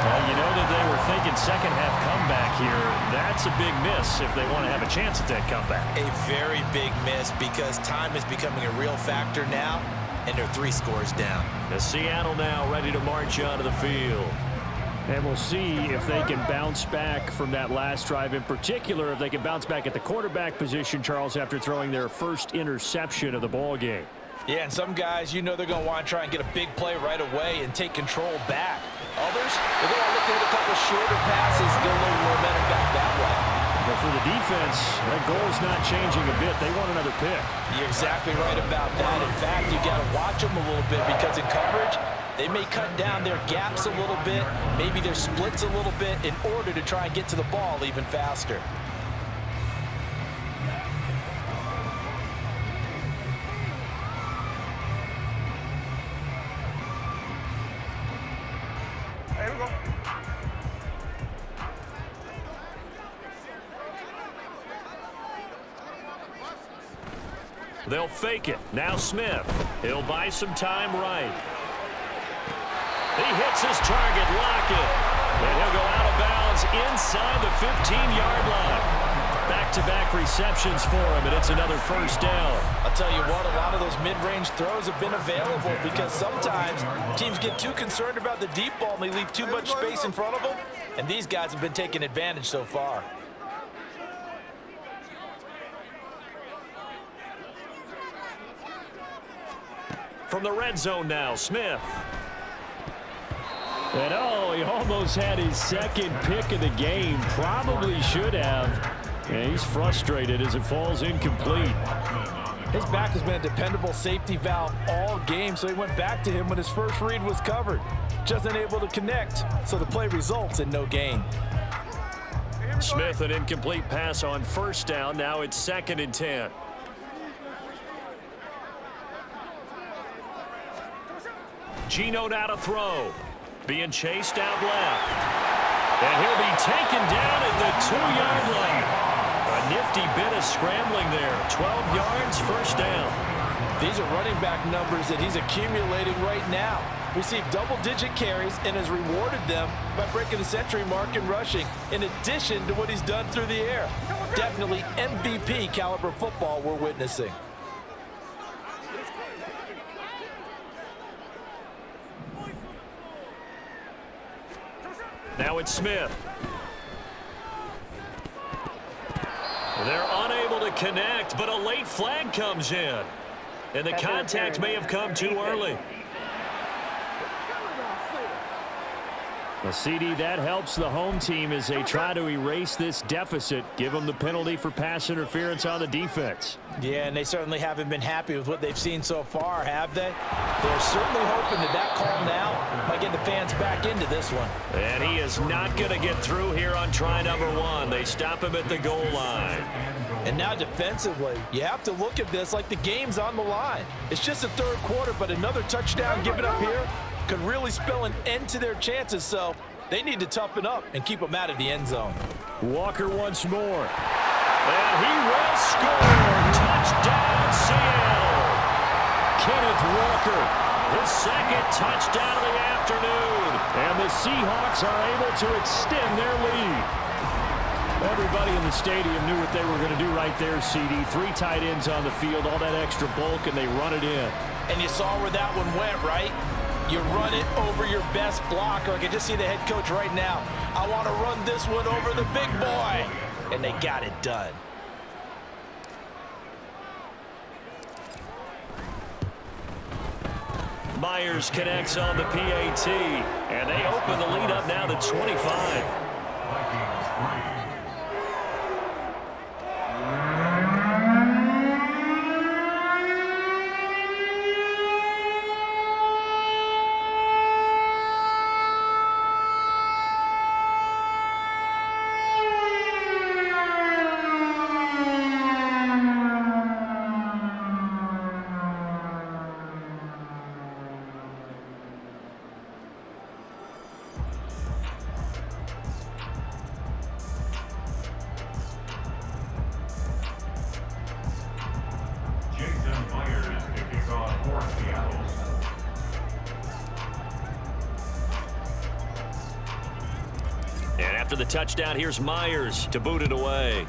Well, you know that they were thinking second half comeback here. That's a big miss if they want to have a chance at that comeback. A very big miss because time is becoming a real factor now, and they're 3 scores down. The Seattle now ready to march onto the field. And we'll see if they can bounce back from that last drive, in particular if they can bounce back at the quarterback position, Charles, after throwing their first interception of the ball game. Yeah, and some guys, you know they're going to want to try and get a big play right away and take control back. Others, they're going to look to hit a couple shorter passes, get a little momentum back that way. But for the defense, that goal is not changing a bit. They want another pick. You're exactly right about that. In fact, you got to watch them a little bit because in coverage, they may cut down their gaps a little bit, maybe their splits a little bit in order to try and get to the ball even faster. There we go. They'll fake it. Now Smith. He'll buy some time right. He hits his target, Lockett. And he'll go out of bounds inside the 15-yard line. Back-to-back receptions for him, and it's another first down. I'll tell you what, a lot of those mid-range throws have been available because sometimes teams get too concerned about the deep ball and they leave too much space in front of them, and these guys have been taking advantage so far. From the red zone now, Smith. And oh, he almost had his second pick of the game. Probably should have. And he's frustrated as it falls incomplete. His back has been a dependable safety valve all game, so he went back to him when his first read was covered. Just unable to connect, so the play results in no gain. Smith, an incomplete pass on first down. Now it's 2nd and 10. Geno now to throw. Being chased out left. And he'll be taken down at the 2-yard line. A nifty bit of scrambling there. 12 yards, first down. These are running back numbers that he's accumulating right now. Received double-digit carries and has rewarded them by breaking the century mark in rushing, in addition to what he's done through the air. Definitely MVP caliber football we're witnessing. Now it's Smith. They're unable to connect, but a late flag comes in. And the contact may have come too early. The CD, that helps the home team as they try to erase this deficit. Give them the penalty for pass interference on the defense. Yeah, and they certainly haven't been happy with what they've seen so far, have they? They're certainly hoping that call now might get the fans back into this one. And he is not going to get through here on try number 1. They stop him at the goal line. And now defensively, you have to look at this like the game's on the line. It's just the 3rd quarter, but another touchdown given up here could really spell an end to their chances, so they need to toughen up and keep them out of the end zone. Walker once more. And he will score. Touchdown, Seattle. Kenneth Walker. His 2nd touchdown of the afternoon. And the Seahawks are able to extend their lead. Everybody in the stadium knew what they were going to do right there, CD. 3 tight ends on the field, all that extra bulk, and they run it in. And you saw where that one went, right? You run it over your best blocker. I can just see the head coach right now. I want to run this one over the big boy. And they got it done. Myers connects on the PAT. And they open the lead up now to 25. And after the touchdown, here's Myers to boot it away.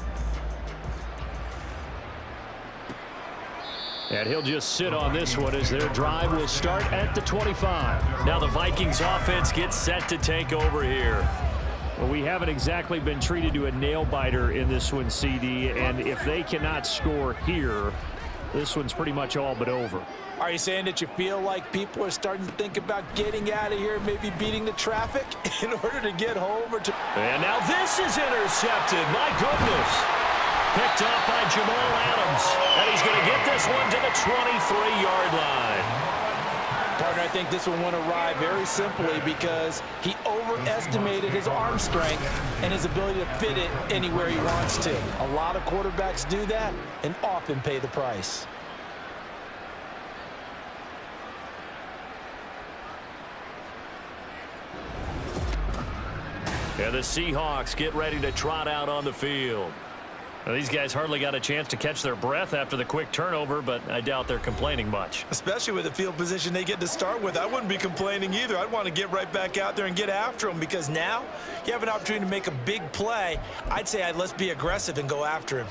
And he'll just sit on this one as their drive will start at the 25. Now the Vikings offense gets set to take over here. Well, we haven't exactly been treated to a nail-biter in this one, CD, and if they cannot score here, this one's pretty much all but over. Are you saying that you feel like people are starting to think about getting out of here, maybe beating the traffic in order to get home? And now this is intercepted. My goodness. Picked up by Jamal Adams. And he's going to get this one to the 23-yard line. Partner, I think this one won't arrive very simply because he overestimated his arm strength and his ability to fit it anywhere he wants to. A lot of quarterbacks do that and often pay the price. And the Seahawks get ready to trot out on the field. Well, these guys hardly got a chance to catch their breath after the quick turnover, but I doubt they're complaining much. Especially with the field position they get to start with. I wouldn't be complaining either. I'd want to get right back out there and get after them because now you have an opportunity to make a big play. I'd say let's be aggressive and go after him.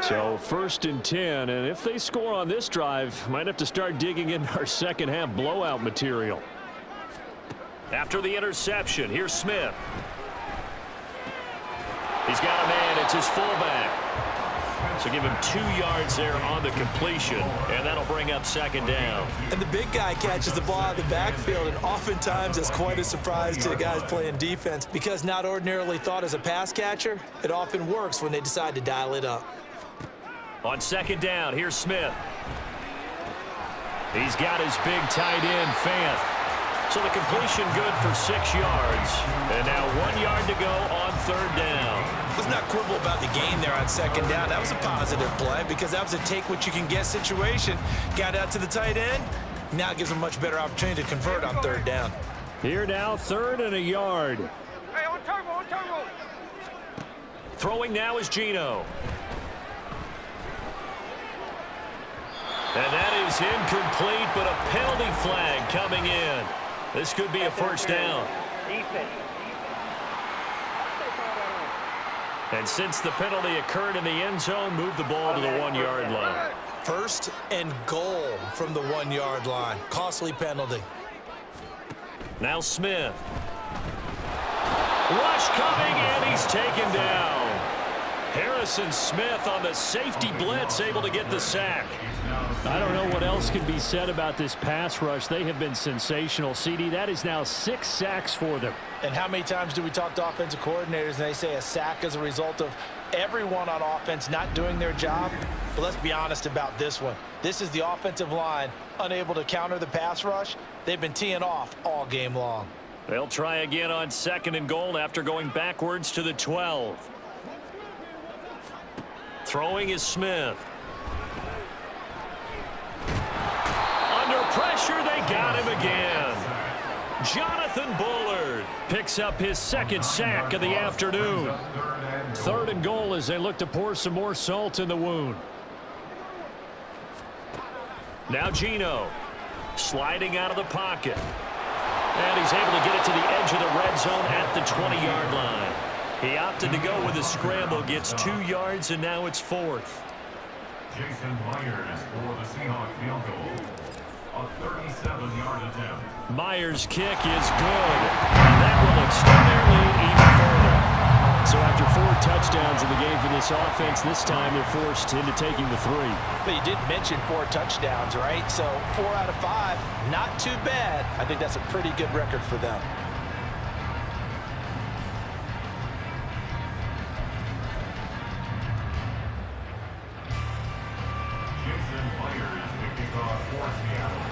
So 1st and 10, and if they score on this drive, might have to start digging into our second half blowout material. After the interception, here's Smith. He's got a man. It's his fullback. So give him 2 yards there on the completion, and that'll bring up second down. And the big guy catches the ball out of the backfield, and oftentimes it's quite a surprise to the guys playing defense because not ordinarily thought as a pass catcher, it often works when they decide to dial it up. On second down, here's Smith. He's got his big tight end, Fant. So the completion good for 6 yards. And now 1 yard to go on third down. Let's not quibble about the gain there on second down. That was a positive play because that was a take-what-you-can-get situation. Got out to the tight end. Now it gives them a much better opportunity to convert on third down. Here now, 3rd and a yard. Hey, on turbo. Throwing now is Geno. And that is incomplete, but a penalty flag coming in. This could be a first down. And since the penalty occurred in the end zone, move the ball to the 1 yard line. 1st and goal from the 1 yard line. Costly penalty. Now Smith. Rush coming, and he's taken down. Harrison Smith on the safety blitz, able to get the sack. I don't know what else can be said about this pass rush. They have been sensational. CD, that is now 6 sacks for them. And how many times do we talk to offensive coordinators and they say a sack is a result of everyone on offense not doing their job? But let's be honest about this one. This is the offensive line unable to counter the pass rush. They've been teeing off all game long. They'll try again on 2nd and goal after going backwards to the 12. Throwing is Smith. Under pressure, they got him again. Jonathan Bullard picks up his 2nd sack of the afternoon. 3rd and goal as they look to pour some more salt in the wound. Now Geno sliding out of the pocket. And he's able to get it to the edge of the red zone at the 20-yard line. He opted to go with a scramble, gets 2 yards, and now it's 4th. Jason Myers for the Seahawks field goal. A 37-yard attempt. Myers' kick is good. And that will extend their lead even further. So after 4 touchdowns in the game for this offense, this time they're forced into taking the 3. But you did mention 4 touchdowns, right? So 4 out of 5, not too bad. I think that's a pretty good record for them. Jason Myers picking off for Seattle.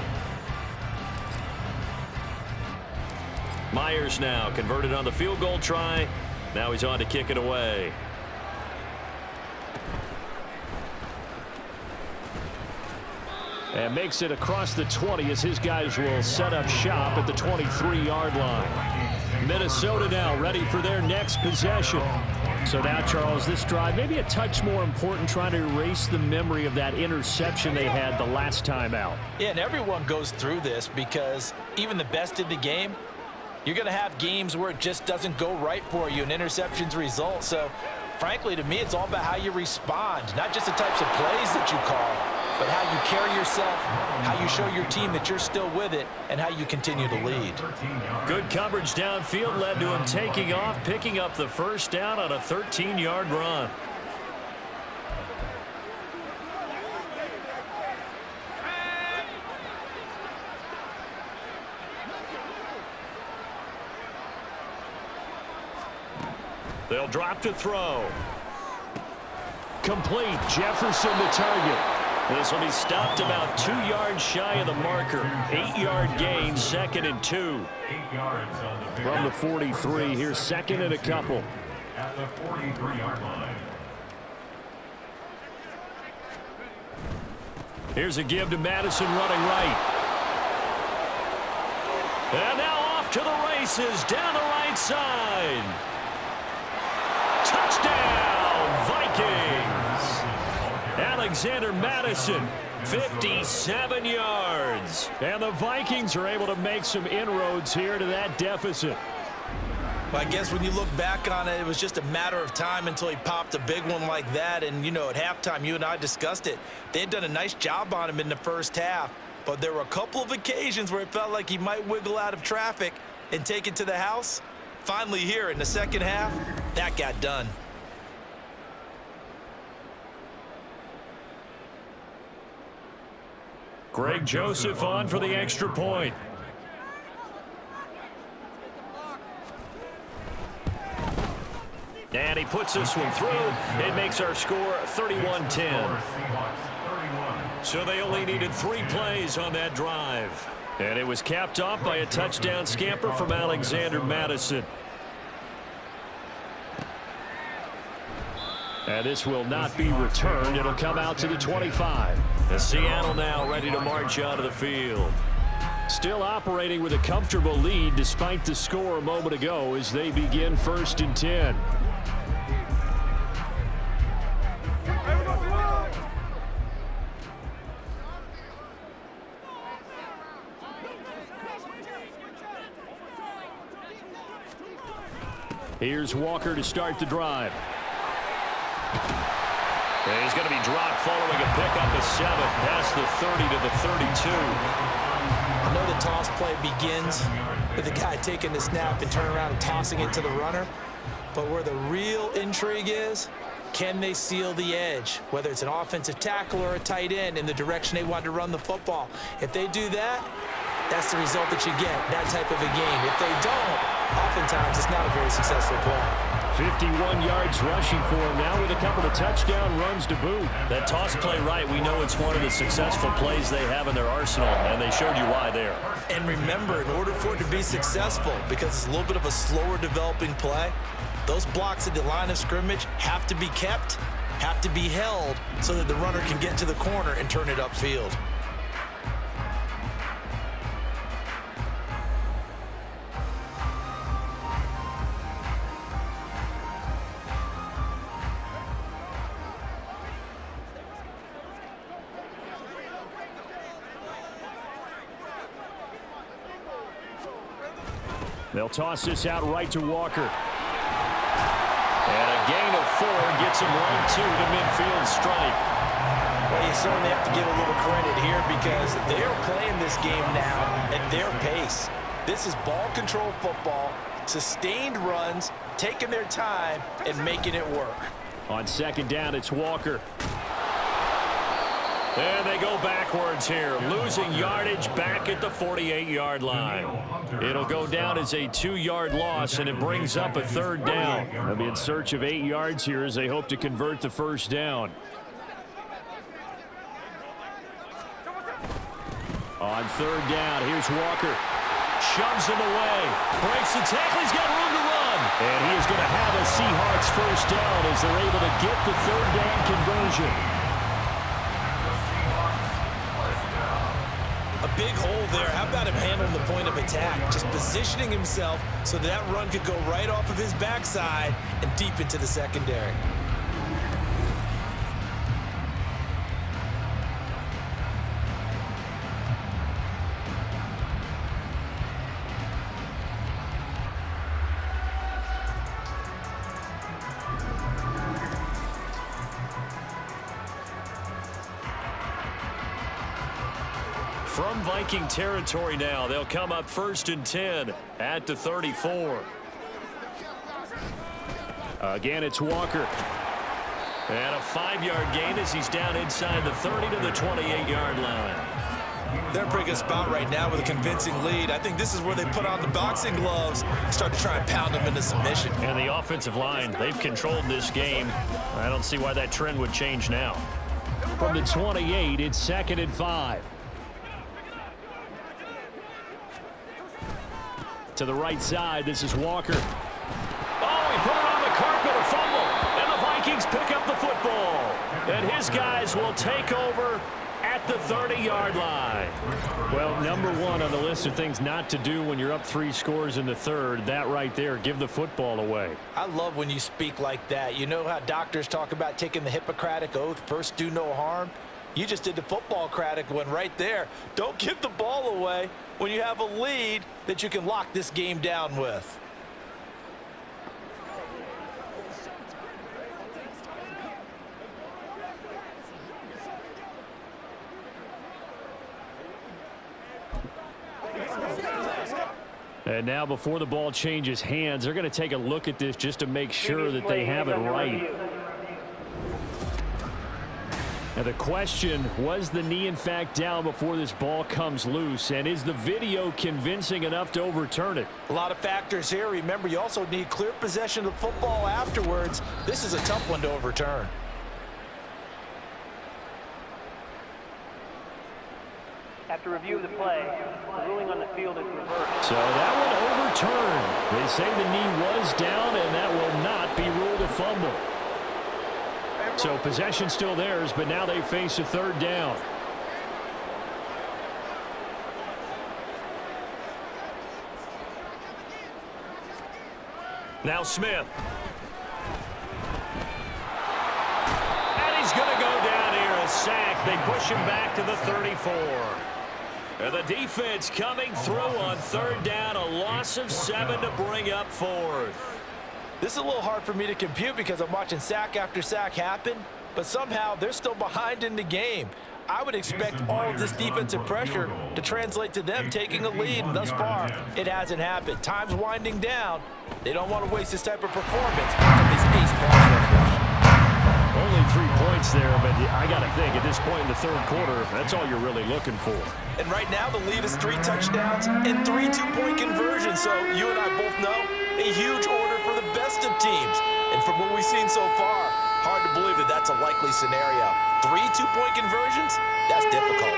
Myers now converted on the field goal try. Now he's on to kick it away. And makes it across the 20 as his guys will set up shop at the 23-yard line. Minnesota now ready for their next possession. So now, Charles, this drive maybe a touch more important, trying to erase the memory of that interception they had the last time out. Yeah, and everyone goes through this because even the best in the game, you're going to have games where it just doesn't go right for you and interceptions result. So, frankly, to me, it's all about how you respond, not just the types of plays that you call, but how you carry yourself, how you show your team that you're still with it, and how you continue to lead. Good coverage downfield led to him taking off, picking up the first down on a 13-yard run. They'll drop to throw. Complete. Jefferson the target. This will be stopped about 2 yards shy of the marker. 8-yard gain, 2nd and 2. 8 yards on the From the 43, here's 2nd and a couple. at the 43-yard line. Here's a give to Madison running right. And now off to the races down the right side. Touchdown, Vikings. Alexander Madison, 57 yards. And the Vikings are able to make some inroads here to that deficit. Well, I guess when you look back on it, it was just a matter of time until he popped a big one like that. And, you know, at halftime, you and I discussed it. They had done a nice job on him in the first half. But there were a couple of occasions where it felt like he might wiggle out of traffic and take it to the house. Finally here in the second half, that got done. Greg Joseph on for the extra point. And he puts this one through. It makes our score 31-10. So they only needed 3 plays on that drive. And it was capped off by a touchdown scamper from Alexander Madison. And this will not be returned. It'll come out to the 25. And Seattle now ready to march out of the field. Still operating with a comfortable lead despite the score a moment ago as they begin 1st and 10. Here's Walker to start the drive. And he's going to be dropped following a pickup of 7 past the 30 to the 32. I know the toss play begins with the guy taking the snap and turning around and tossing it to the runner. But where the real intrigue is, can they seal the edge? Whether it's an offensive tackle or a tight end in the direction they want to run the football. If they do that, that's the result that you get, that type of a game. If they don't, oftentimes it's not a very successful play. 51 yards rushing for him now with a couple of touchdown runs to boot. That toss play right, we know it's one of the successful plays they have in their arsenal, and they showed you why there. And remember, in order for it to be successful, because it's a little bit of a slower developing play, those blocks at the line of scrimmage have to be kept, have to be held, so that the runner can get to the corner and turn it upfield. They'll toss this out right to Walker. And a gain of 4 gets him right to the midfield stripe. Well, you certainly have to give a little credit here because they're playing this game now at their pace. This is ball control football, sustained runs, taking their time and making it work. On 2nd down, it's Walker. And they go backwards here, losing yardage back at the 48-yard line. It'll go down as a 2-yard loss, and it brings up a 3rd down. They'll be in search of 8 yards here as they hope to convert the 1st down. On 3rd down, here's Walker. Shoves him away. Breaks the tackle. He's got room to run. And he is going to have a Seahawks 1st down as they're able to get the 3rd down conversion. A big hole there. How about him handling the point of attack? Just positioning himself so that run could go right off of his backside and deep into the secondary. From Viking territory now, they'll come up 1st and 10 at the 34. Again, it's Walker. And a 5-yard gain as he's down inside the 30 to the 28-yard line. They're in a pretty good spot right now with a convincing lead. I think this is where they put on the boxing gloves and start to try and pound them into submission. And the offensive line, they've controlled this game. I don't see why that trend would change now. From the 28, it's 2nd and 5. To the right side, this is Walker. Oh, he put it on the carpet, a fumble. And the Vikings pick up the football. And his guys will take over at the 30-yard line. Well, number 1 on the list of things not to do when you're up 3 scores in the 3rd, that right there, give the football away. I love when you speak like that. You know how doctors talk about taking the Hippocratic Oath, first do no harm? You just did the football-cratic one right there. Don't give the ball away when you have a lead that you can lock this game down with. And now before the ball changes hands, they're going to take a look at this just to make sure that they have it right. And the question, was the knee in fact down before this ball comes loose? And is the video convincing enough to overturn it? A lot of factors here. Remember, you also need clear possession of the football afterwards. This is a tough one to overturn. After review of the play, the ruling on the field is reversed. So that one overturned. They say the knee was down, and that will not be ruled a fumble. So possession still theirs, but now they face a third down. Now Smith. And he's going to go down here, a sack. They push him back to the 34. And the defense coming through on third down, a loss of 7 to bring up fourth. This is a little hard for me to compute because I'm watching sack after sack happen, but somehow they're still behind in the game. I would expect all of this defensive pressure to translate to them taking a lead, and thus far, it hasn't happened. Time's winding down. They don't want to waste this type of performance from these ace pass rushers. Only 3 points there, but I got to think at this point in the third quarter, that's all you're really looking for. And right now, the lead is 3 touchdowns and 3 two-point conversions. So you and I both know a huge order for the best of teams. And from what we've seen so far, hard to believe that that's a likely scenario. 3 two-point conversions? That's difficult.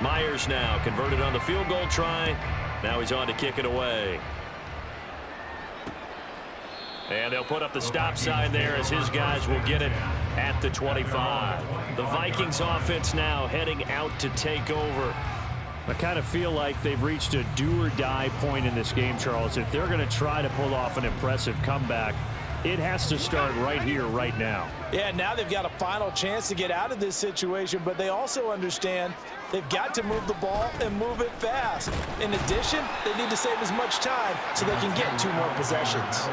Myers now converted on the field goal try. Now he's on to kick it away. And they'll put up the stop sign there as his guys will get it at the 25. The Vikings offense now heading out to take over. I kind of feel like they've reached a do-or-die point in this game, Charles. If they're going to try to pull off an impressive comeback, it has to start right here, right now. Yeah, now they've got a final chance to get out of this situation, but they also understand they've got to move the ball and move it fast. In addition, they need to save as much time so they can get 2 more possessions.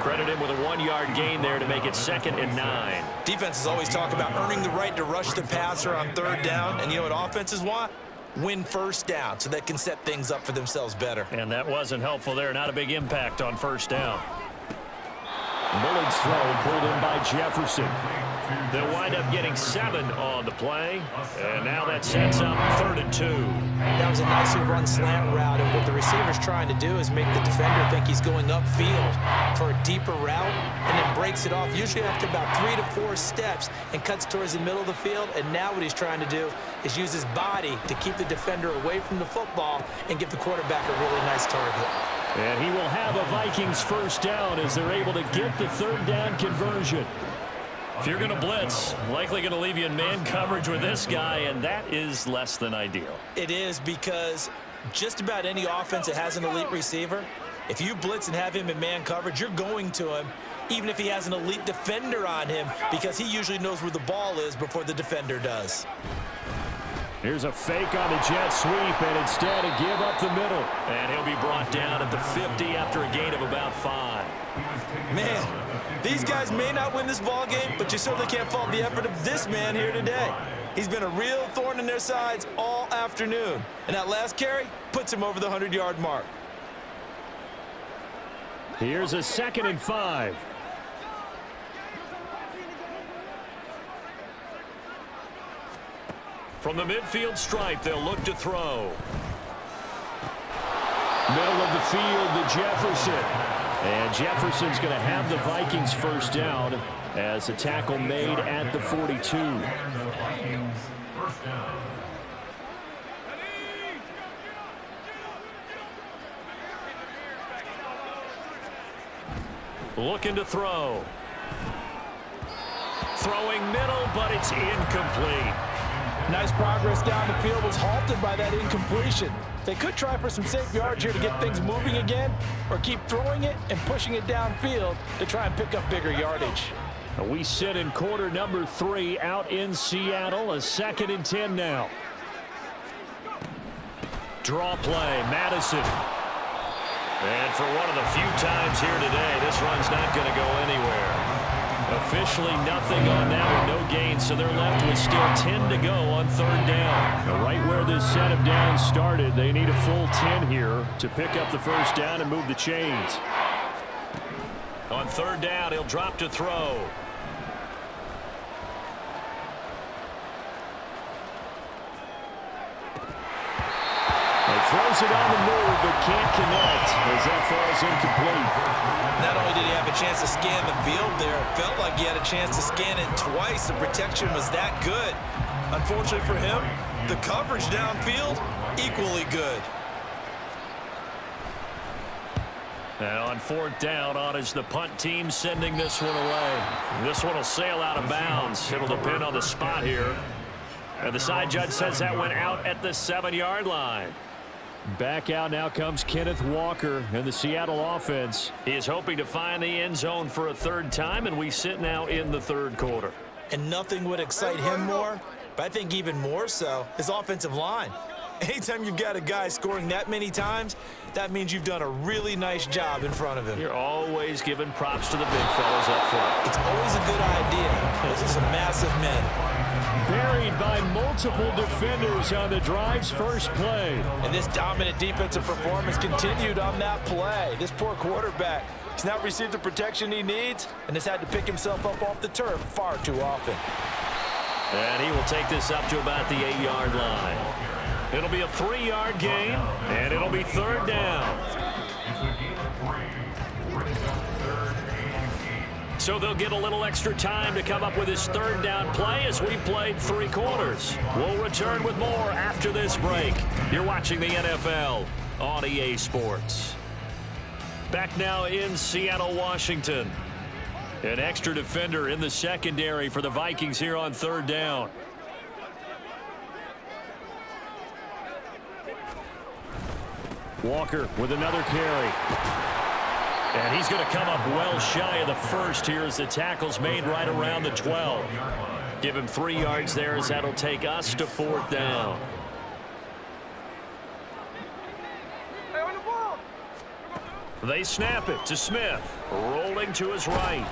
Credit him with a 1-yard gain there to make it 2nd and 9. Defenses always talk about earning the right to rush the passer on third down, and you know what offenses want? Win first down so they can set things up for themselves better. And that wasn't helpful there. Not a big impact on first down. Mullens throw pulled in by Jefferson. They'll wind up getting 7 on the play. And now that sets up 3rd and 2. That was a nicely run slant route, and what the receiver's trying to do is make the defender think he's going upfield for a deeper route and then breaks it off, usually after about 3 to 4 steps, and cuts towards the middle of the field. And now what he's trying to do is use his body to keep the defender away from the football and give the quarterback a really nice target. And he will have a Vikings first down as they're able to get the third down conversion. If you're going to blitz, likely going to leave you in man coverage with this guy, and that is less than ideal. It is, because just about any offense that has an elite receiver, if you blitz and have him in man coverage, you're going to him, even if he has an elite defender on him, because he usually knows where the ball is before the defender does. Here's a fake on the jet sweep, and instead a give up the middle. And he'll be brought down at the 50 after a gain of about 5. Man, these guys may not win this ball game, but you certainly can't fault the effort of this man here today. He's been a real thorn in their sides all afternoon. And that last carry puts him over the 100-yard mark. Here's a 2nd and 5. From the midfield stripe, they'll look to throw. Middle of the field to Jefferson. And Jefferson's going to have the Vikings first down as a tackle made at the 42. Looking to throw. Throwing middle, but it's incomplete. Nice progress down the field was halted by that incompletion. They could try for some safe yards here to get things moving again, or keep throwing it and pushing it downfield to try and pick up bigger yardage. We sit in quarter number 3 out in Seattle, a 2nd and 10 now. Draw play, Madison. And for one of the few times here today, this run's not going to go anywhere. Officially nothing on that one, no gain, so they're left with still 10 to go on third down. Now, right where this set of downs started, they need a full 10 here to pick up the first down and move the chains. On third down, he'll drop to throw. Throws it on the move, but can't connect as that falls incomplete. Not only did he have a chance to scan the field there, it felt like he had a chance to scan it twice. The protection was that good. Unfortunately for him, the coverage downfield, equally good. And on fourth down, on is the punt team sending this one away. This one will sail out of bounds. It'll depend on the spot here. And the side judge says that went out at the 7-yard line. Back out now comes Kenneth Walker and the Seattle offense. He is hoping to find the end zone for a third time, and we sit now in the third quarter. And nothing would excite him more, but I think even more so, his offensive line. Anytime you've got a guy scoring that many times, that means you've done a really nice job in front of him. You're always giving props to the big fellas up front. It's always a good idea. Those are some massive men. Buried by multiple defenders on the drive's first play. And this dominant defensive performance continued on that play. This poor quarterback has not received the protection he needs and has had to pick himself up off the turf far too often. And he will take this up to about the 8-yard line. It'll be a 3-yard gain, and it'll be third down. So they'll get a little extra time to come up with his third down play as we've played 3 quarters. We'll return with more after this break. You're watching the NFL on EA Sports. Back now in Seattle, Washington. An extra defender in the secondary for the Vikings here on third down. Walker with another carry. And he's going to come up well shy of the first here as the tackle's made right around the 12. Give him 3 yards there as that'll take us to fourth down. They snap it to Smith, rolling to his right.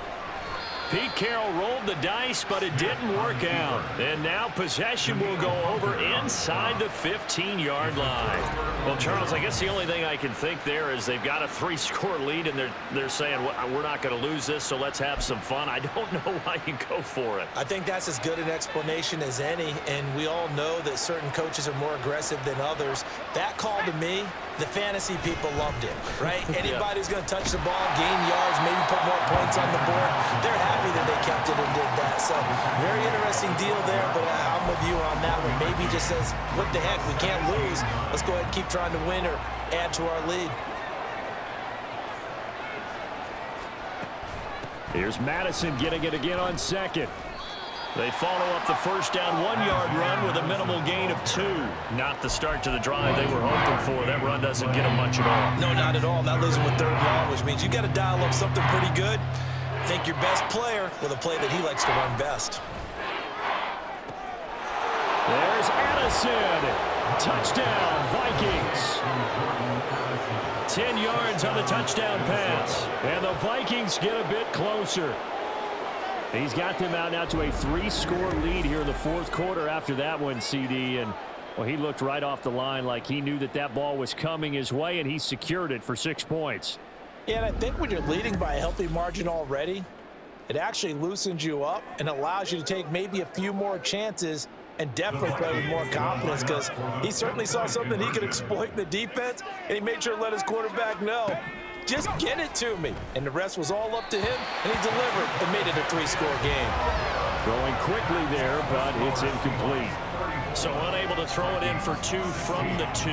Pete Carroll rolled the dice, but it didn't work out. And now possession will go over inside the 15-yard line. Well, Charles, I guess the only thing I can think there is they've got a 3-score lead, and they're saying, well, we're not going to lose this, so let's have some fun. I don't know why you go for it. I think that's as good an explanation as any, and we all know that certain coaches are more aggressive than others. That call to me, the fantasy people loved it, right? Anybody who's going to touch the ball, gain yards, maybe put more points on the board, they're happy that they kept it and did that. So very interesting deal there, but I'm with you on that one. Maybe just says, what the heck, we can't lose. Let's go ahead and keep trying to win or add to our lead. Here's Madison getting it again on second. They follow up the first down 1-yard run with a minimal gain of 2. Not the start to the drive they were hoping for. That run doesn't get them much at all. No, not at all. Not losing with third down, which means you got to dial up something pretty good. Think your best player with a play that he likes to run best. There's Addison. Touchdown, Vikings. 10 yards on the touchdown pass. And the Vikings get a bit closer. He's got them out now to a 3-score lead here in the fourth quarter after that one, CD. And, well, he looked right off the line like he knew that that ball was coming his way, and he secured it for 6 points. Yeah, and I think when you're leading by a healthy margin already, it actually loosens you up and allows you to take maybe a few more chances and definitely play with more confidence, because he certainly saw something he could exploit in the defense, and he made sure to let his quarterback know, just get it to me. And the rest was all up to him, and he delivered and made it a 3-score game. Throwing quickly there, but it's incomplete. So unable to throw it in for 2 from the 2.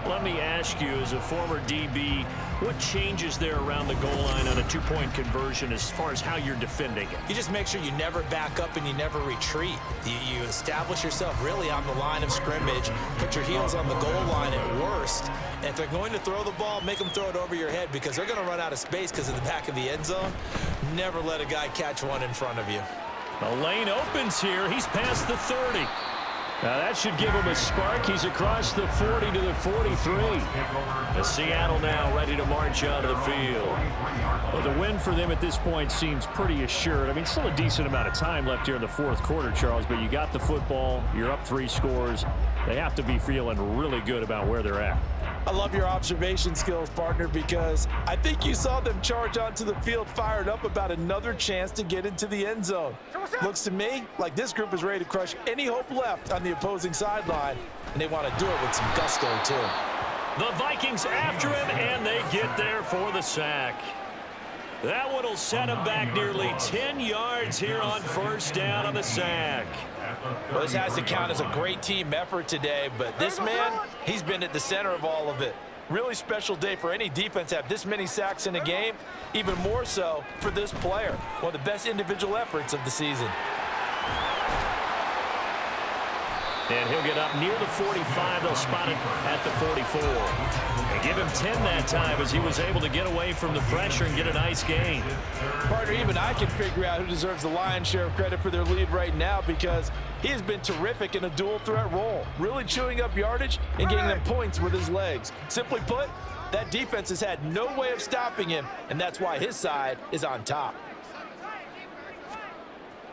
Let me ask you, as a former DB, what changes there around the goal line on a 2-point conversion as far as how you're defending it? You just make sure you never back up and you never retreat. You establish yourself really on the line of scrimmage, put your heels on the goal line at worst, and if they're going to throw the ball, make them throw it over your head, because they're going to run out of space because of the back of the end zone. Never let a guy catch one in front of you. The lane opens here. He's past the 30. Now that should give him a spark. He's across the 40 to the 43. The Seattle now ready to march out of the field. Well, the win for them at this point seems pretty assured. I mean, still a decent amount of time left here in the fourth quarter, Charles, but you got the football. You're up 3 scores. They have to be feeling really good about where they're at. I love your observation skills, partner, because I think you saw them charge onto the field fired up about another chance to get into the end zone. Looks to me like this group is ready to crush any hope left on the opposing sideline, and they want to do it with some gusto, too. The Vikings after him, and they get there for the sack. That one will set him back nearly 10 yards here on first down on the sack. Well, this has to count as a great team effort today, but this man, he's been at the center of all of it. Really special day for any defense to have this many sacks in a game, even more so for this player. One of the best individual efforts of the season. And he'll get up near the 45. They'll spot it at the 44. And give him 10 that time as he was able to get away from the pressure and get a nice gain. Partner, even I can figure out who deserves the lion's share of credit for their lead right now, because he has been terrific in a dual threat role, really chewing up yardage and getting them points with his legs. Simply put, that defense has had no way of stopping him, and that's why his side is on top.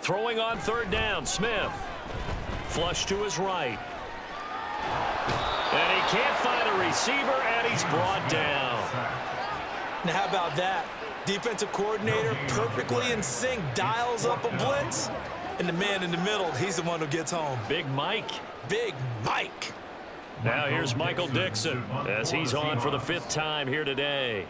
Throwing on third down, Smith. Flush to his right. And he can't find a receiver, and he's brought down. Now, how about that? Defensive coordinator perfectly in sync, dials up a blitz, and the man in the middle, he's the one who gets home. Big Mike. Big Mike. Now here's Michael Dixon as he's on for the 5th time here today.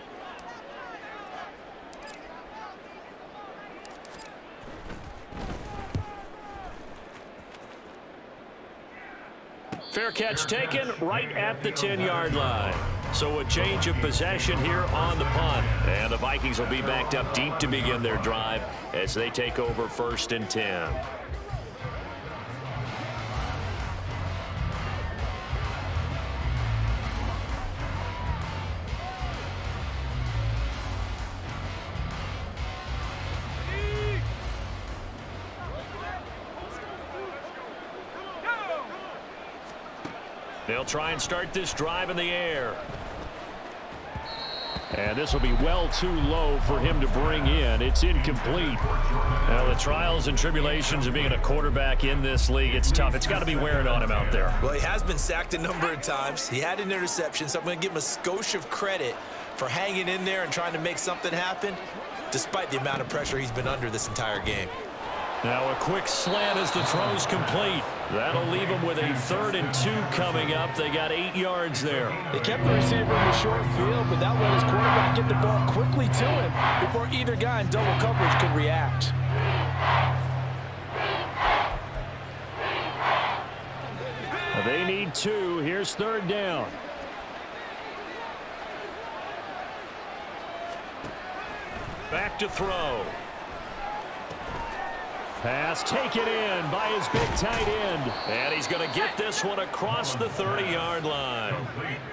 Fair catch taken right at the 10-yard line. So a change of possession here on the punt. And the Vikings will be backed up deep to begin their drive as they take over 1st and 10. They'll try and start this drive in the air. And this will be well too low for him to bring in. It's incomplete. Now, the trials and tribulations of being a quarterback in this league, it's tough. It's got to be wearing on him out there. Well, he has been sacked a number of times. He had an interception, so I'm going to give him a skosh of credit for hanging in there and trying to make something happen, despite the amount of pressure he's been under this entire game. Now a quick slant as the throw's complete. That'll leave them with a 3rd and 2 coming up. They got 8 yards there. They kept the receiver in the short field, but that let his quarterback get the ball quickly to him before either guy in double coverage could react. They need 2. Here's 3rd down. Back to throw. Pass taken in by his big tight end. And he's going to get this one across the 30-yard line.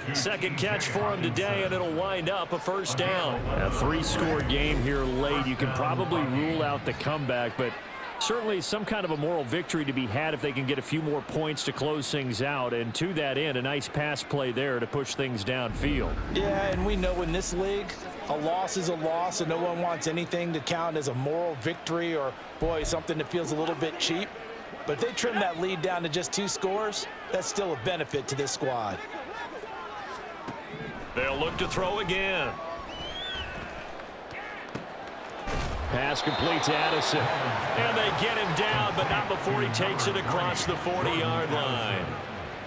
2nd catch for him today, and it'll wind up a 1st down. A 3-score game here late. You can probably rule out the comeback, but certainly some kind of a moral victory to be had if they can get a few more points to close things out. And to that end, a nice pass play there to push things downfield. Yeah, and we know in this league, a loss is a loss, and no one wants anything to count as a moral victory or, boy, something that feels a little bit cheap. But if they trim that lead down to just 2 scores, that's still a benefit to this squad. They'll look to throw again. Pass complete to Addison. And they get him down, but not before he takes it across the 40-yard line.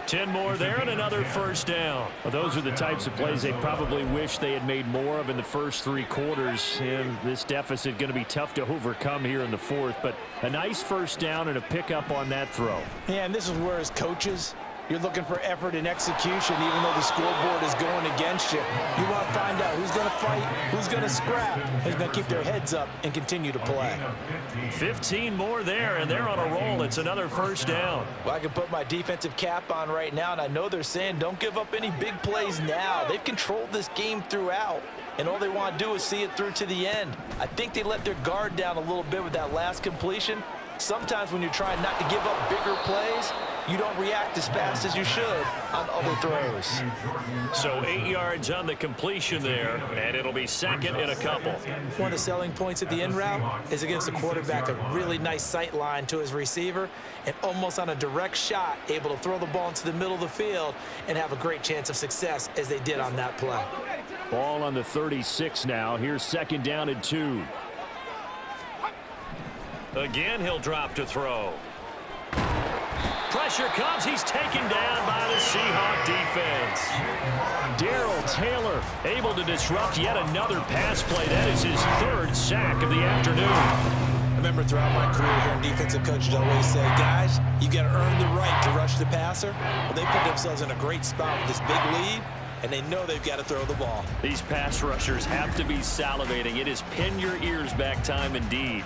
10 more there and another 1st down. Well, those are the types of plays they probably wish they had made more of in the first 3 quarters. And this deficit going to be tough to overcome here in the 4th. But a nice 1st down and a pickup on that throw. Yeah, and this is where as coaches, you're looking for effort and execution, even though the scoreboard is going against you. You want to find out who's going to fight, who's going to scrap, who's going to keep their heads up and continue to play. 15 more there, and they're on a roll. It's another 1st down. Well, I can put my defensive cap on right now, and I know they're saying don't give up any big plays now. They've controlled this game throughout, and all they want to do is see it through to the end. I think they let their guard down a little bit with that last completion. Sometimes when you're trying not to give up bigger plays, you don't react as fast as you should on other throws. So 8 yards on the completion there, and it'll be second and a couple. One of the selling points at the in route is it gives the quarterback a really nice sight line to his receiver and almost on a direct shot able to throw the ball into the middle of the field and have a great chance of success as they did on that play. Ball on the 36 now. Here's second down and 2. Again, he'll drop to throw. Pressure comes. He's taken down by the Seahawk defense. Darrell Taylor able to disrupt yet another pass play. That is his 3rd sack of the afternoon. I remember throughout my career here in defensive coaches always say, guys, you got to earn the right to rush the passer. Well, they put themselves in a great spot with this big lead, and they know they've got to throw the ball. These pass rushers have to be salivating. It is pin your ears back time indeed.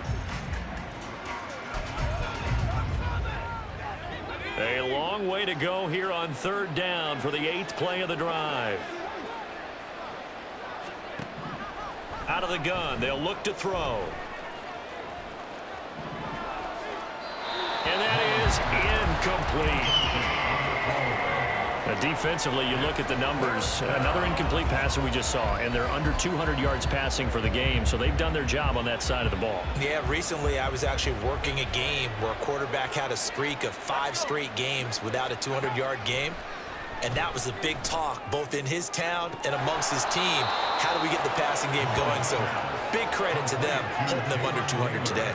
A long way to go here on 3rd down for the 8th play of the drive. Out of the gun, they'll look to throw. And that is incomplete. Defensively, you look at the numbers. Another incomplete passer we just saw, and they're under 200 yards passing for the game, so they've done their job on that side of the ball. Yeah, recently I was actually working a game where a quarterback had a streak of 5 straight games without a 200-yard game, and that was a big talk both in his town and amongst his team. How do we get the passing game going? So big credit to them, holding them under 200 today.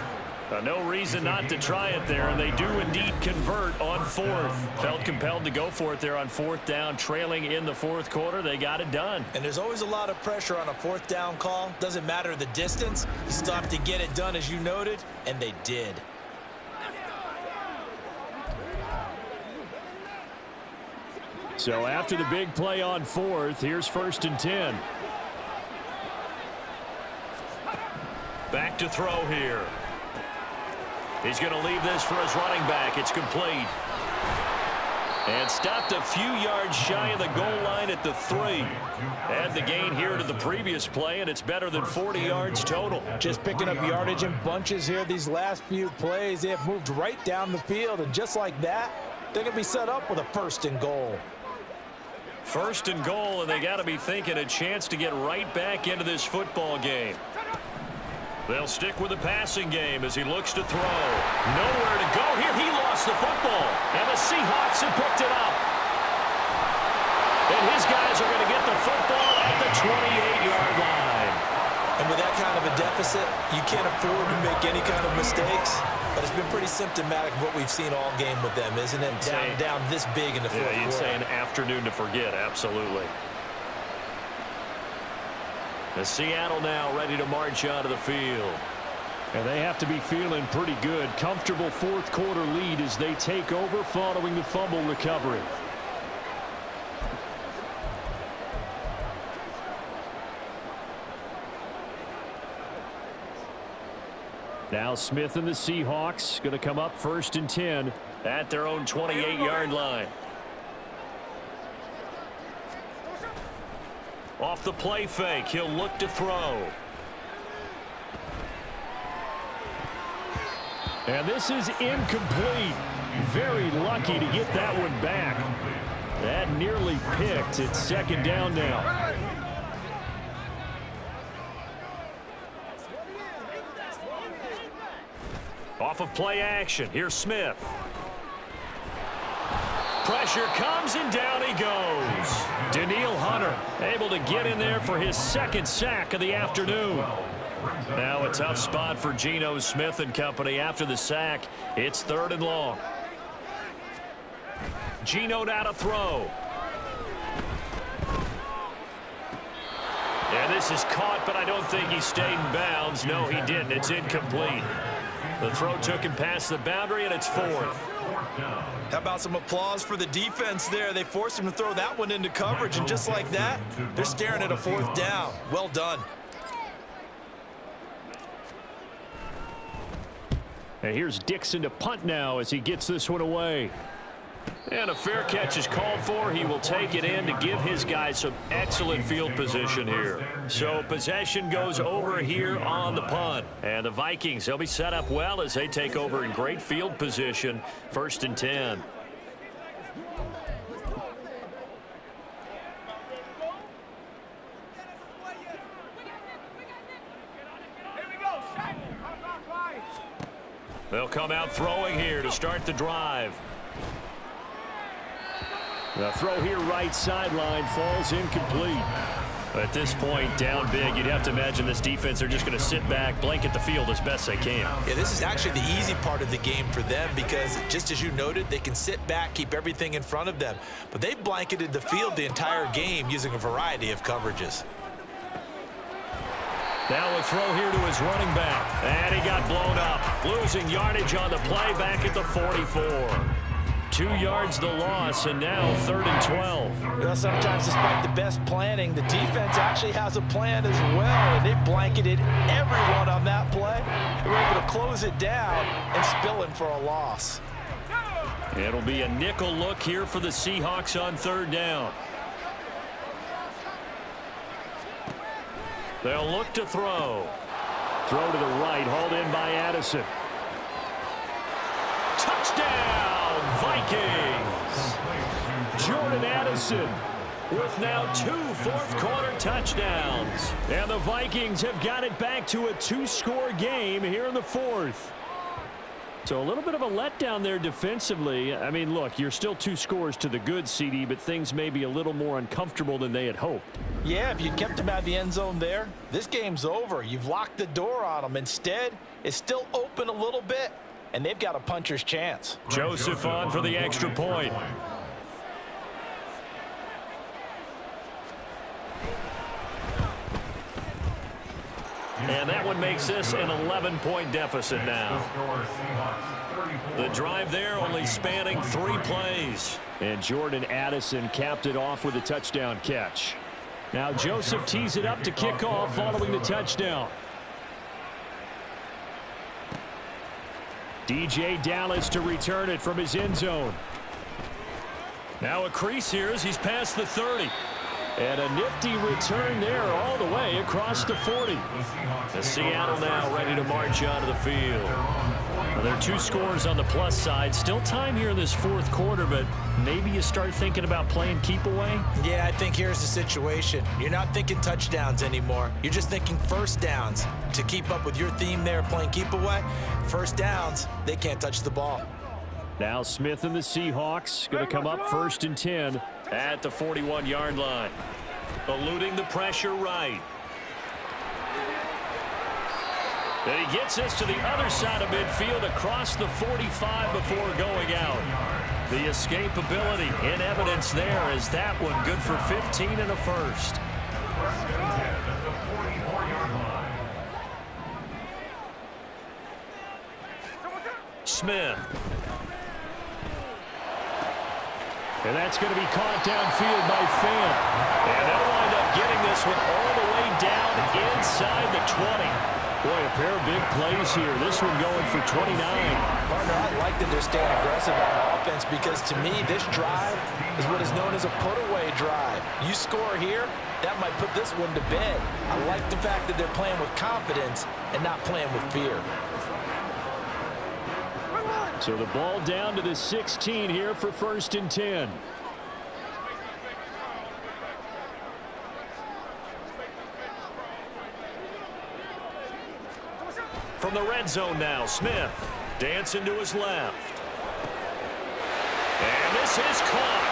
No reason not to try it there, and they do indeed convert on 4th. Felt compelled to go for it there on 4th down, trailing in the 4th quarter. They got it done. And there's always a lot of pressure on a 4th down call. Doesn't matter the distance. You still have to get it done, as you noted, and they did. So after the big play on 4th, here's 1st and 10. Back to throw here. He's going to leave this for his running back. It's complete. And stopped a few yards shy of the goal line at the 3. Add the gain here to the previous play, and it's better than 40 yards total. Just picking up yardage in bunches here these last few plays. They have moved right down the field, and just like that, they're going to be set up with a 1st and goal. 1st and goal, and they got to be thinking a chance to get right back into this football game. They'll stick with the passing game as he looks to throw. Nowhere to go here. He lost the football, and the Seahawks have picked it up. And his guys are going to get the football at the 28-yard line. And with that kind of a deficit, you can't afford to make any kind of mistakes. But it's been pretty symptomatic of what we've seen all game with them, isn't it? Down this big in the 4th quarter. Yeah, you'd say an afternoon to forget, absolutely. The Seattle now ready to march out of the field. And they have to be feeling pretty good. Comfortable 4th quarter lead as they take over following the fumble recovery. Now Smith and the Seahawks going to come up 1st and 10 at their own 28-yard line. Off the play fake, he'll look to throw. And this is incomplete. Very lucky to get that one back. That nearly picked. It's 2nd down now. Off of play action, here's Smith. Pressure comes, and down he goes. Daniil Hunter able to get in there for his 2nd sack of the afternoon. Now a tough spot for Geno Smith and company after the sack. It's 3rd and long. Geno now to throw. And this is caught, but I don't think he stayed in bounds. No, he didn't. It's incomplete. The throw took him past the boundary, and it's 4th. How about some applause for the defense there? They forced him to throw that one into coverage, and just like that, they're staring at a 4th down. Well done. And here's Dixon to punt now as he gets this one away. And a fair catch is called for. He will take it in to give his guys some excellent field position here. So possession goes over here on the punt. And the Vikings, they'll be set up well as they take over in great field position. 1st and 10. They'll come out throwing here to start the drive. The throw here right sideline falls incomplete. At this point, down big, you'd have to imagine this defense are just going to sit back, blanket the field as best they can. Yeah, this is actually the easy part of the game for them because, just as you noted, they can sit back, keep everything in front of them. But they've blanketed the field the entire game using a variety of coverages. Now a throw here to his running back. And he got blown up. Losing yardage on the play back at the 44. 2 yards the loss, and now 3rd and 12. Well, sometimes despite the best planning, the defense actually has a plan as well, and they blanketed everyone on that play. They were able to close it down and spill in for a loss. It'll be a nickel look here for the Seahawks on 3rd down. They'll look to throw. Throw to the right, hauled in by Addison. Touchdown, Vikings! Jordan Addison with now 2 fourth-quarter touchdowns. And the Vikings have got it back to a 2-score game here in the 4th. So a little bit of a letdown there defensively. I mean, look, you're still 2 scores to the good, CD, but things may be a little more uncomfortable than they had hoped. Yeah, if you kept them out of the end zone there, this game's over. You've locked the door on them. Instead, it's still open a little bit, and they've got a puncher's chance. Joseph on for the extra point. And that one makes this an 11-point deficit now. The drive there only spanning 3 plays. And Jordan Addison capped it off with a touchdown catch. Now Joseph tees it up to kick off following the touchdown. DJ Dallas to return it from his end zone. Now a crease here as he's past the 30. And a nifty return there all the way across the 40. The Seattle now ready to march out of the field. Well, there are 2 scores on the plus side. Still time here in this 4th quarter, but maybe you start thinking about playing keep away? Yeah, I think here's the situation. You're not thinking touchdowns anymore. You're just thinking first downs. To keep up with your theme there, playing keep away, first downs, they can't touch the ball. Now Smith and the Seahawks going to come up 1st and 10 at the 41-yard line. Eluding the pressure right. And he gets us to the other side of midfield across the 45 before going out. The escapability in evidence there as that one good for 15 and a first. Smith. And that's going to be caught downfield by Fan. And they'll wind up getting this one all the way down inside the 20. Boy, a pair of big plays here. This one going for 29. Partner, I like that they're staying aggressive on offense because, to me, this drive is what is known as a put-away drive. You score here, that might put this one to bed. I like the fact that they're playing with confidence and not playing with fear. So the ball down to the 16 here for 1st and 10. From the red zone now, Smith dancing to his left. And this is caught.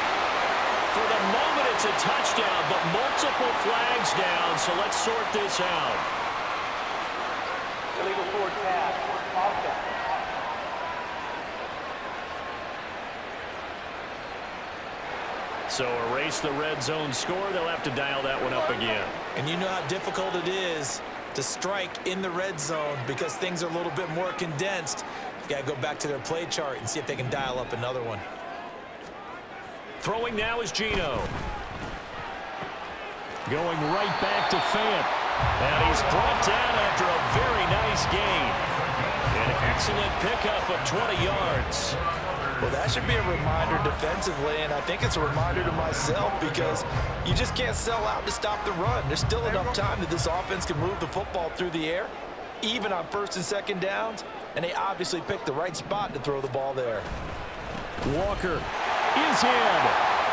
For the moment, it's a touchdown, but multiple flags down, so let's sort this out. Illegal forward pass. Offense. So erase the red zone score. They'll have to dial that one up again. And you know how difficult it is to strike in the red zone because things are a little bit more condensed. You got to go back to their play chart and see if they can dial up another one. Throwing now is Geno. Going right back to Fant. And he's brought down after a very nice gain. An excellent pickup of 20 yards. Well, that should be a reminder defensively, and I think it's a reminder to myself because you just can't sell out to stop the run. There's still enough time that this offense can move the football through the air, even on 1st and 2nd downs, and they obviously picked the right spot to throw the ball there. Walker is in.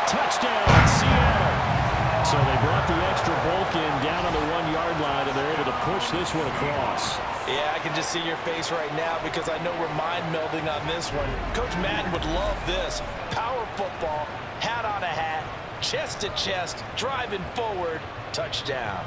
Touchdown, Seattle. So they brought the extra bulk in down on the 1-yard line, and they're able to push this one across. Yeah, I can just see your face right now because I know we're mind melding on this one. Coach Madden would love this. Power football, hat on a hat, chest to chest, driving forward, touchdown.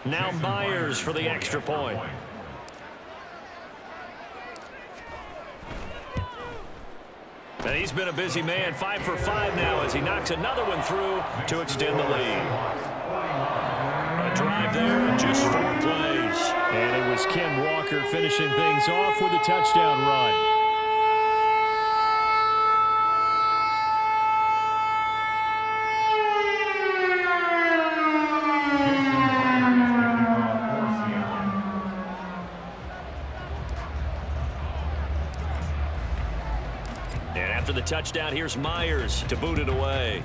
Now Myers for the extra point. And he's been a busy man, 5 for 5 now as he knocks another one through to extend the lead. A drive there in just 4 plays. And it was Ken Walker finishing things off with a touchdown run. After the touchdown, here's Myers to boot it away.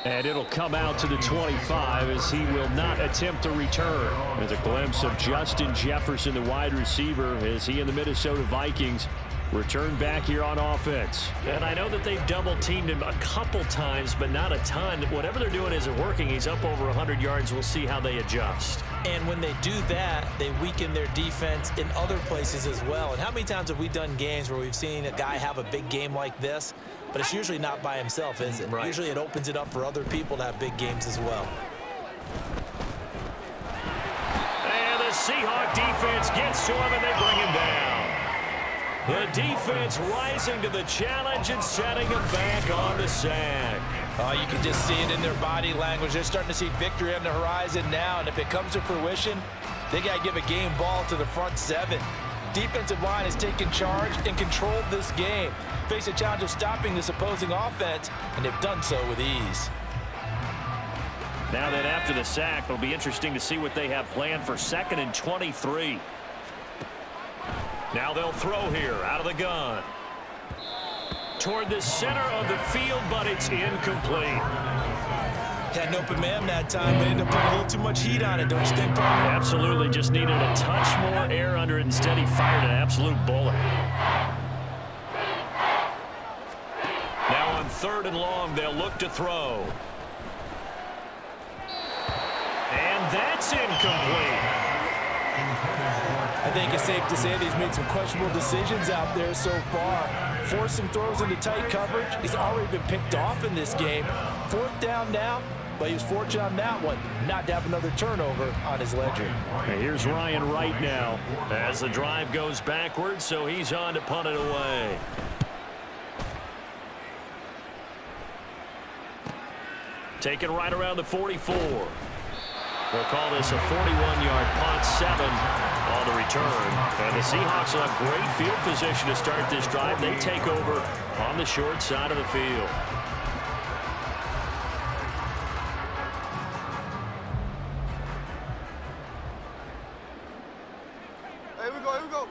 And it'll come out to the 25 as he will not attempt to return. There's a glimpse of Justin Jefferson, the wide receiver, as he and the Minnesota Vikings return back here on offense. And I know that they've double-teamed him a couple times, but not a ton. Whatever they're doing isn't working. He's up over 100 yards. We'll see how they adjust. And when they do that, they weaken their defense in other places as well. And how many times have we done games where we've seen a guy have a big game like this, but it's usually not by himself, is it? Right. Usually it opens it up for other people to have big games as well. And the Seahawks defense gets to him, and they bring him down. The defense rising to the challenge and setting him back on the sack. Oh, you can just see it in their body language. They're starting to see victory on the horizon now, and if it comes to fruition, they got to give a game ball to the front 7. Defensive line has taken charge and controlled this game. Face a challenge of stopping this opposing offense, and they've done so with ease. Now that after the sack, it'll be interesting to see what they have planned for 2nd and 23. Now they'll throw here out of the gun. Toward the center of the field, but it's incomplete. Had an open man that time, but ended up putting a little too much heat on it, don't you think, partner? Absolutely, just needed a touch more air under it. Instead, he fired an absolute bullet. Now on 3rd and long, they'll look to throw. And that's incomplete. I think it's safe to say that he's made some questionable decisions out there so far. Forced some throws into tight coverage. He's already been picked off in this game. 4th down now, but he was fortunate on that one not to have another turnover on his ledger. And here's Ryan Wright now. As the drive goes backwards, so he's on to punt it away. Taken right around the 44. We'll call this a 41-yard punt, 7 on the return. And the Seahawks will have great field position to start this drive. They take over on the short side of the field. Here we go, here we go.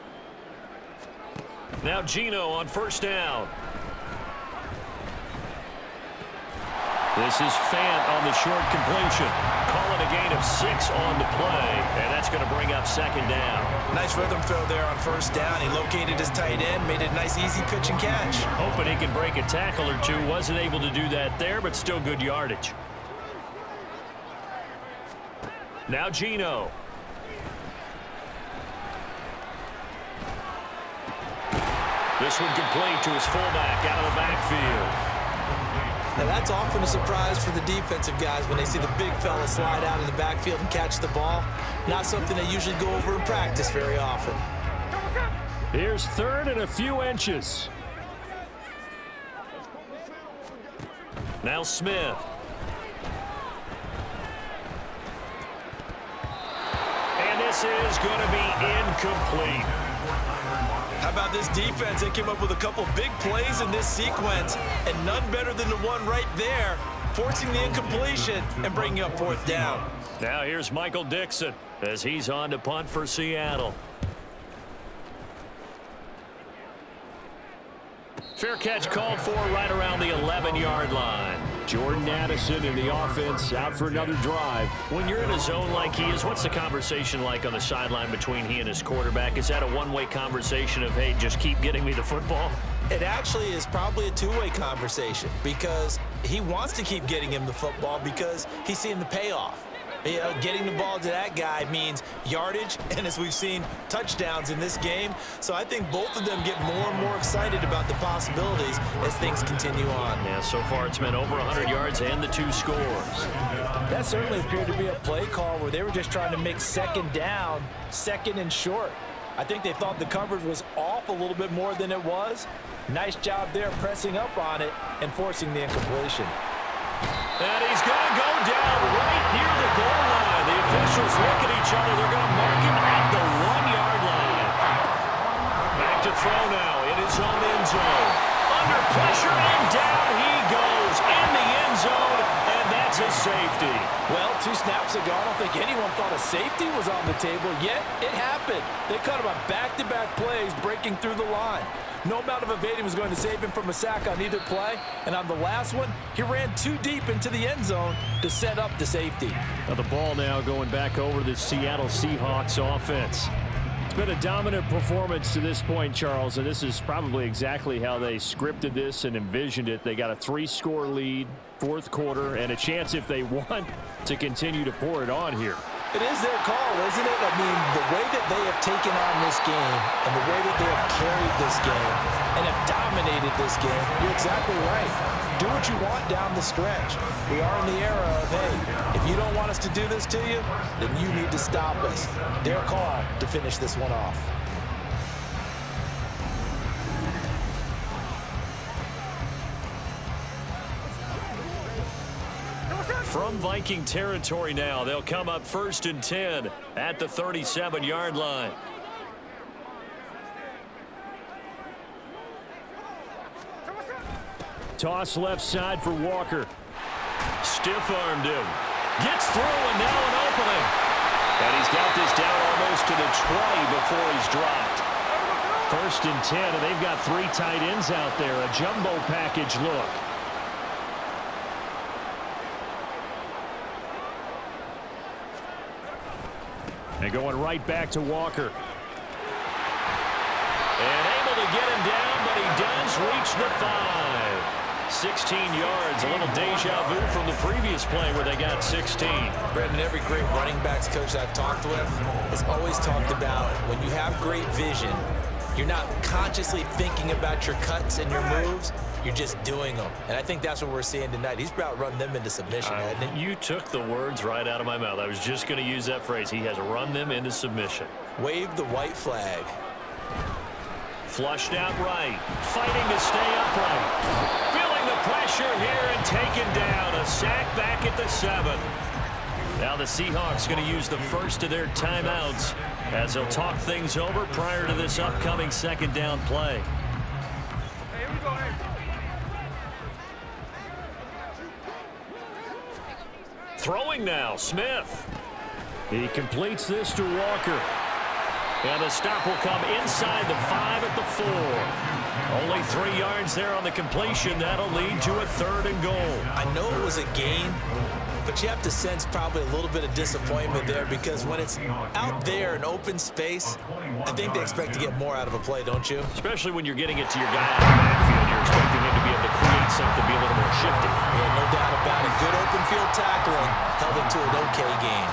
Now Geno on 1st down. This is Fant on the short completion. Calling a gain of 6 on the play, and that's going to bring up 2nd down. Nice rhythm throw there on 1st down. He located his tight end, made it a nice, easy pitch and catch. Hoping he can break a tackle or two. Wasn't able to do that there, but still good yardage. Now Geno. This one complete to his fullback out of the backfield. Now that's often a surprise for the defensive guys when they see the big fella slide out of the backfield and catch the ball. Not something they usually go over in practice very often. Here's 3rd and a few inches. Now Smith. And this is going to be incomplete. How about this defense? They came up with a couple big plays in this sequence, and none better than the one right there, forcing the incompletion and bringing up 4th down. Now here's Michael Dixon as he's on to punt for Seattle. Fair catch called for right around the 11-yard line. Jordan Addison in the offense out for another drive. When you're in a zone like he is, what's the conversation like on the sideline between he and his quarterback? Is that a one-way conversation of, hey, just keep getting me the football? It actually is probably a two-way conversation because he wants to keep getting him the football because he's seeing the payoff. You know, getting the ball to that guy means yardage, and as we've seen, touchdowns in this game. So I think both of them get more and more excited about the possibilities as things continue on. Yeah, so far it's been over 100 yards and the 2 scores. That certainly appeared to be a play call where they were just trying to make second down, second and short. I think they thought the coverage was off a little bit more than it was. Nice job there pressing up on it and forcing the incompletion. And he's going to go down right near the goal line. The officials look at each other. They're going to mark him at the 1-yard line. Back to throw now in his own end zone. Under pressure, and down he goes in the end zone, and that's a safety. Well, 2 snaps ago, I don't think anyone thought a safety was on the table, yet it happened. They cut him on back-to-back plays, breaking through the line. No amount of evading was going to save him from a sack on either play. And on the last one, he ran too deep into the end zone to set up the safety. Now the ball now going back over the Seattle Seahawks offense. It's been a dominant performance to this point, Charles, and this is probably exactly how they scripted this and envisioned it. They got a 3-score lead, 4th quarter, and a chance if they want to continue to pour it on here. It is their call, isn't it? I mean, the way that they have taken on this game and the way that they have carried this game and have dominated this game, you're exactly right. Do what you want down the stretch. We are in the era of, hey, if you don't want us to do this to you, then you need to stop us. Their call to finish this one off. From Viking territory now, they'll come up 1st and 10 at the 37-yard line. Toss left side for Walker. Stiff-armed him. Gets through, and now an opening. And he's got this down almost to the 20 before he's dropped. 1st and 10, and they've got 3 tight ends out there. A jumbo package look. And going right back to Walker. And able to get him down, but he does reach the 5. 16 yards, a little deja vu from the previous play where they got 16. Brandon, every great running backs coach I've talked with has always talked about when you have great vision, you're not consciously thinking about your cuts and your moves. You're just doing them. And I think that's what we're seeing tonight. He's about run them into submission, hasn't he? You took the words right out of my mouth. I was just going to use that phrase. He has run them into submission. Wave the white flag. Flushed out right. Fighting to stay upright. Feeling the pressure here and taken down. A sack back at the 7. Now the Seahawks going to use the first of their timeouts as they'll talk things over prior to this upcoming 2nd down play. Throwing now, Smith. He completes this to Walker. And the stop will come inside the 5 at the 4. Only 3 yards there on the completion. That'll lead to a 3rd and goal. I know it was a gain, but you have to sense probably a little bit of disappointment there because when it's out there in open space, I think they expect to get more out of a play, don't you? Especially when you're getting it to your guy out of the backfield. You're expecting him to be able to create something, be a little more shifty. Yeah, no doubt about it. Good open field tackling held it to an okay gain.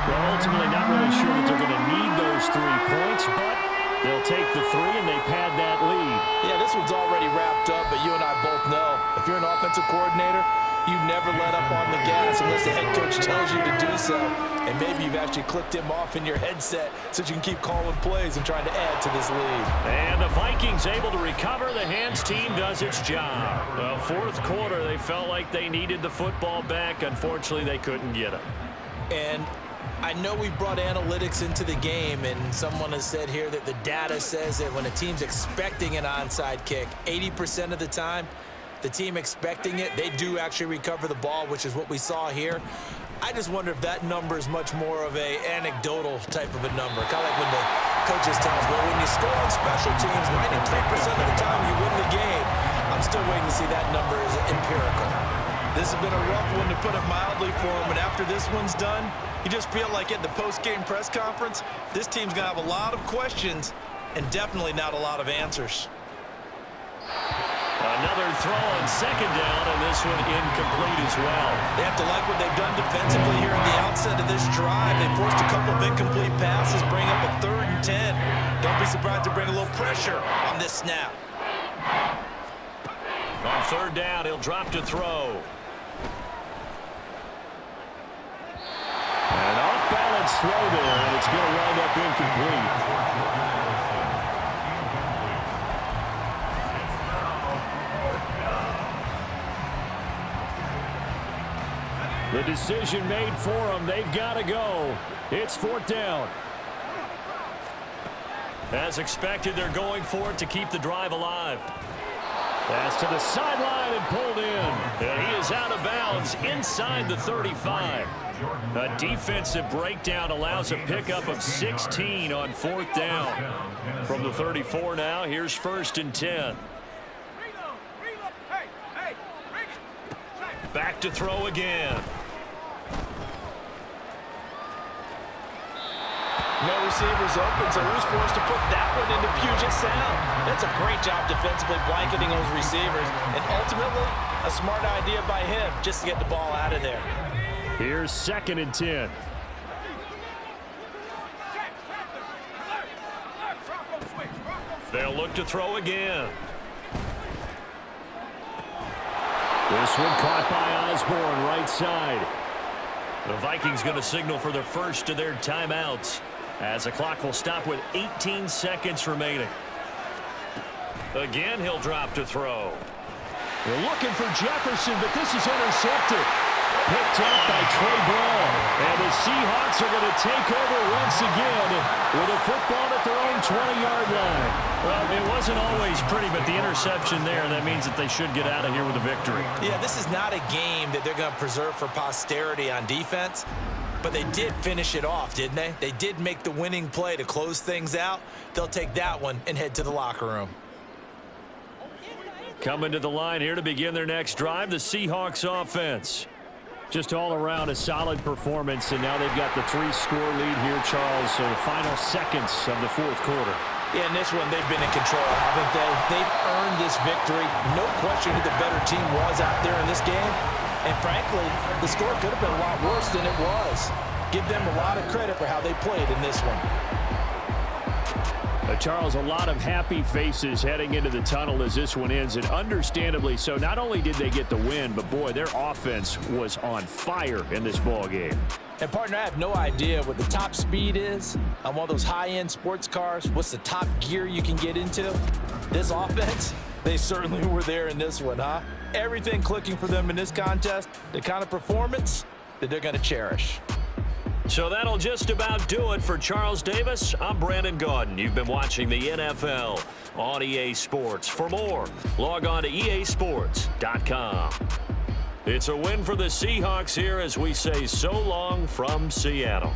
Well, ultimately not really sure that they're going to need those 3 points, but they'll take the 3 and they pad that lead. Yeah, this one's already wrapped up, but you and I both know if you're an offensive coordinator, you never let up on the gas unless the head coach tells you to do so. And maybe you've actually clicked him off in your headset so you can keep calling plays and trying to add to this lead. And the Vikings able to recover. The hands team does its job. Well, 4th quarter, they felt like they needed the football back. Unfortunately, they couldn't get it. And I know we brought analytics into the game, and someone has said here that the data says that when a team's expecting an onside kick, 80% of the time, the team expecting it, they do actually recover the ball, which is what we saw here. I just wonder if that number is much more of a anecdotal type of a number. Kind of like when the coaches tell us, well, when you score on special teams, 93% of the time you win the game. I'm still waiting to see that number as empirical. This has been a rough one, to put it mildly, for him. And after this one's done, you just feel like at the post-game press conference, this team's going to have a lot of questions and definitely not a lot of answers. Another throw on second down, and this one incomplete as well. They have to like what they've done defensively here at the outset of this drive. They forced a couple of incomplete passes, bring up a 3rd and 10. Don't be surprised to bring a little pressure on this snap. On 3rd down, he'll drop to throw. An off-balance throw there, and it's going to wind up incomplete. The decision made for them. They've got to go. It's 4th down. As expected, they're going for it to keep the drive alive. Pass to the sideline and pulled in. And he is out of bounds inside the 35. A defensive breakdown allows a pickup of 16 on 4th down. From the 34 now, here's 1st and 10. Back to throw again. No receivers open, so who's forced to put that one into Puget Sound? That's a great job defensively blanketing those receivers, and ultimately a smart idea by him just to get the ball out of there. Here's 2nd and 10. They'll look to throw again. This one caught by Osborne, right side. The Vikings going to signal for the first of their timeouts, as the clock will stop with 18 seconds remaining. Again, he'll drop to throw. They're looking for Jefferson, but this is intercepted. Picked up by Trey Brown. And the Seahawks are going to take over once again with a football at their own 20-yard line. Well, it wasn't always pretty, but the interception there, that means that they should get out of here with a victory. Yeah, this is not a game that they're going to preserve for posterity on defense, but they did finish it off, didn't they? They did make the winning play to close things out. They'll take that one and head to the locker room. Coming to the line here to begin their next drive, the Seahawks offense. Just all around a solid performance, and now they've got the 3-score lead here, Charles. So the final seconds of the 4th quarter. Yeah, in this one, they've been in control, haven't they? They've earned this victory. No question who the better team was out there in this game. And frankly, the score could have been a lot worse than it was. Give them a lot of credit for how they played in this one. Charles, a lot of happy faces heading into the tunnel as this one ends, and understandably so. Not only did they get the win, but boy, their offense was on fire in this ball game. And partner, I have no idea what the top speed is on one of those high-end sports cars. What's the top gear you can get into? This offense, they certainly were there in this one, huh? Everything clicking for them in this contest, the kind of performance that they're going to cherish. So that'll just about do it for Charles Davis. I'm Brandon Gaudin. You've been watching the NFL on EA Sports. For more, log on to easports.com. It's a win for the Seahawks here as we say so long from Seattle.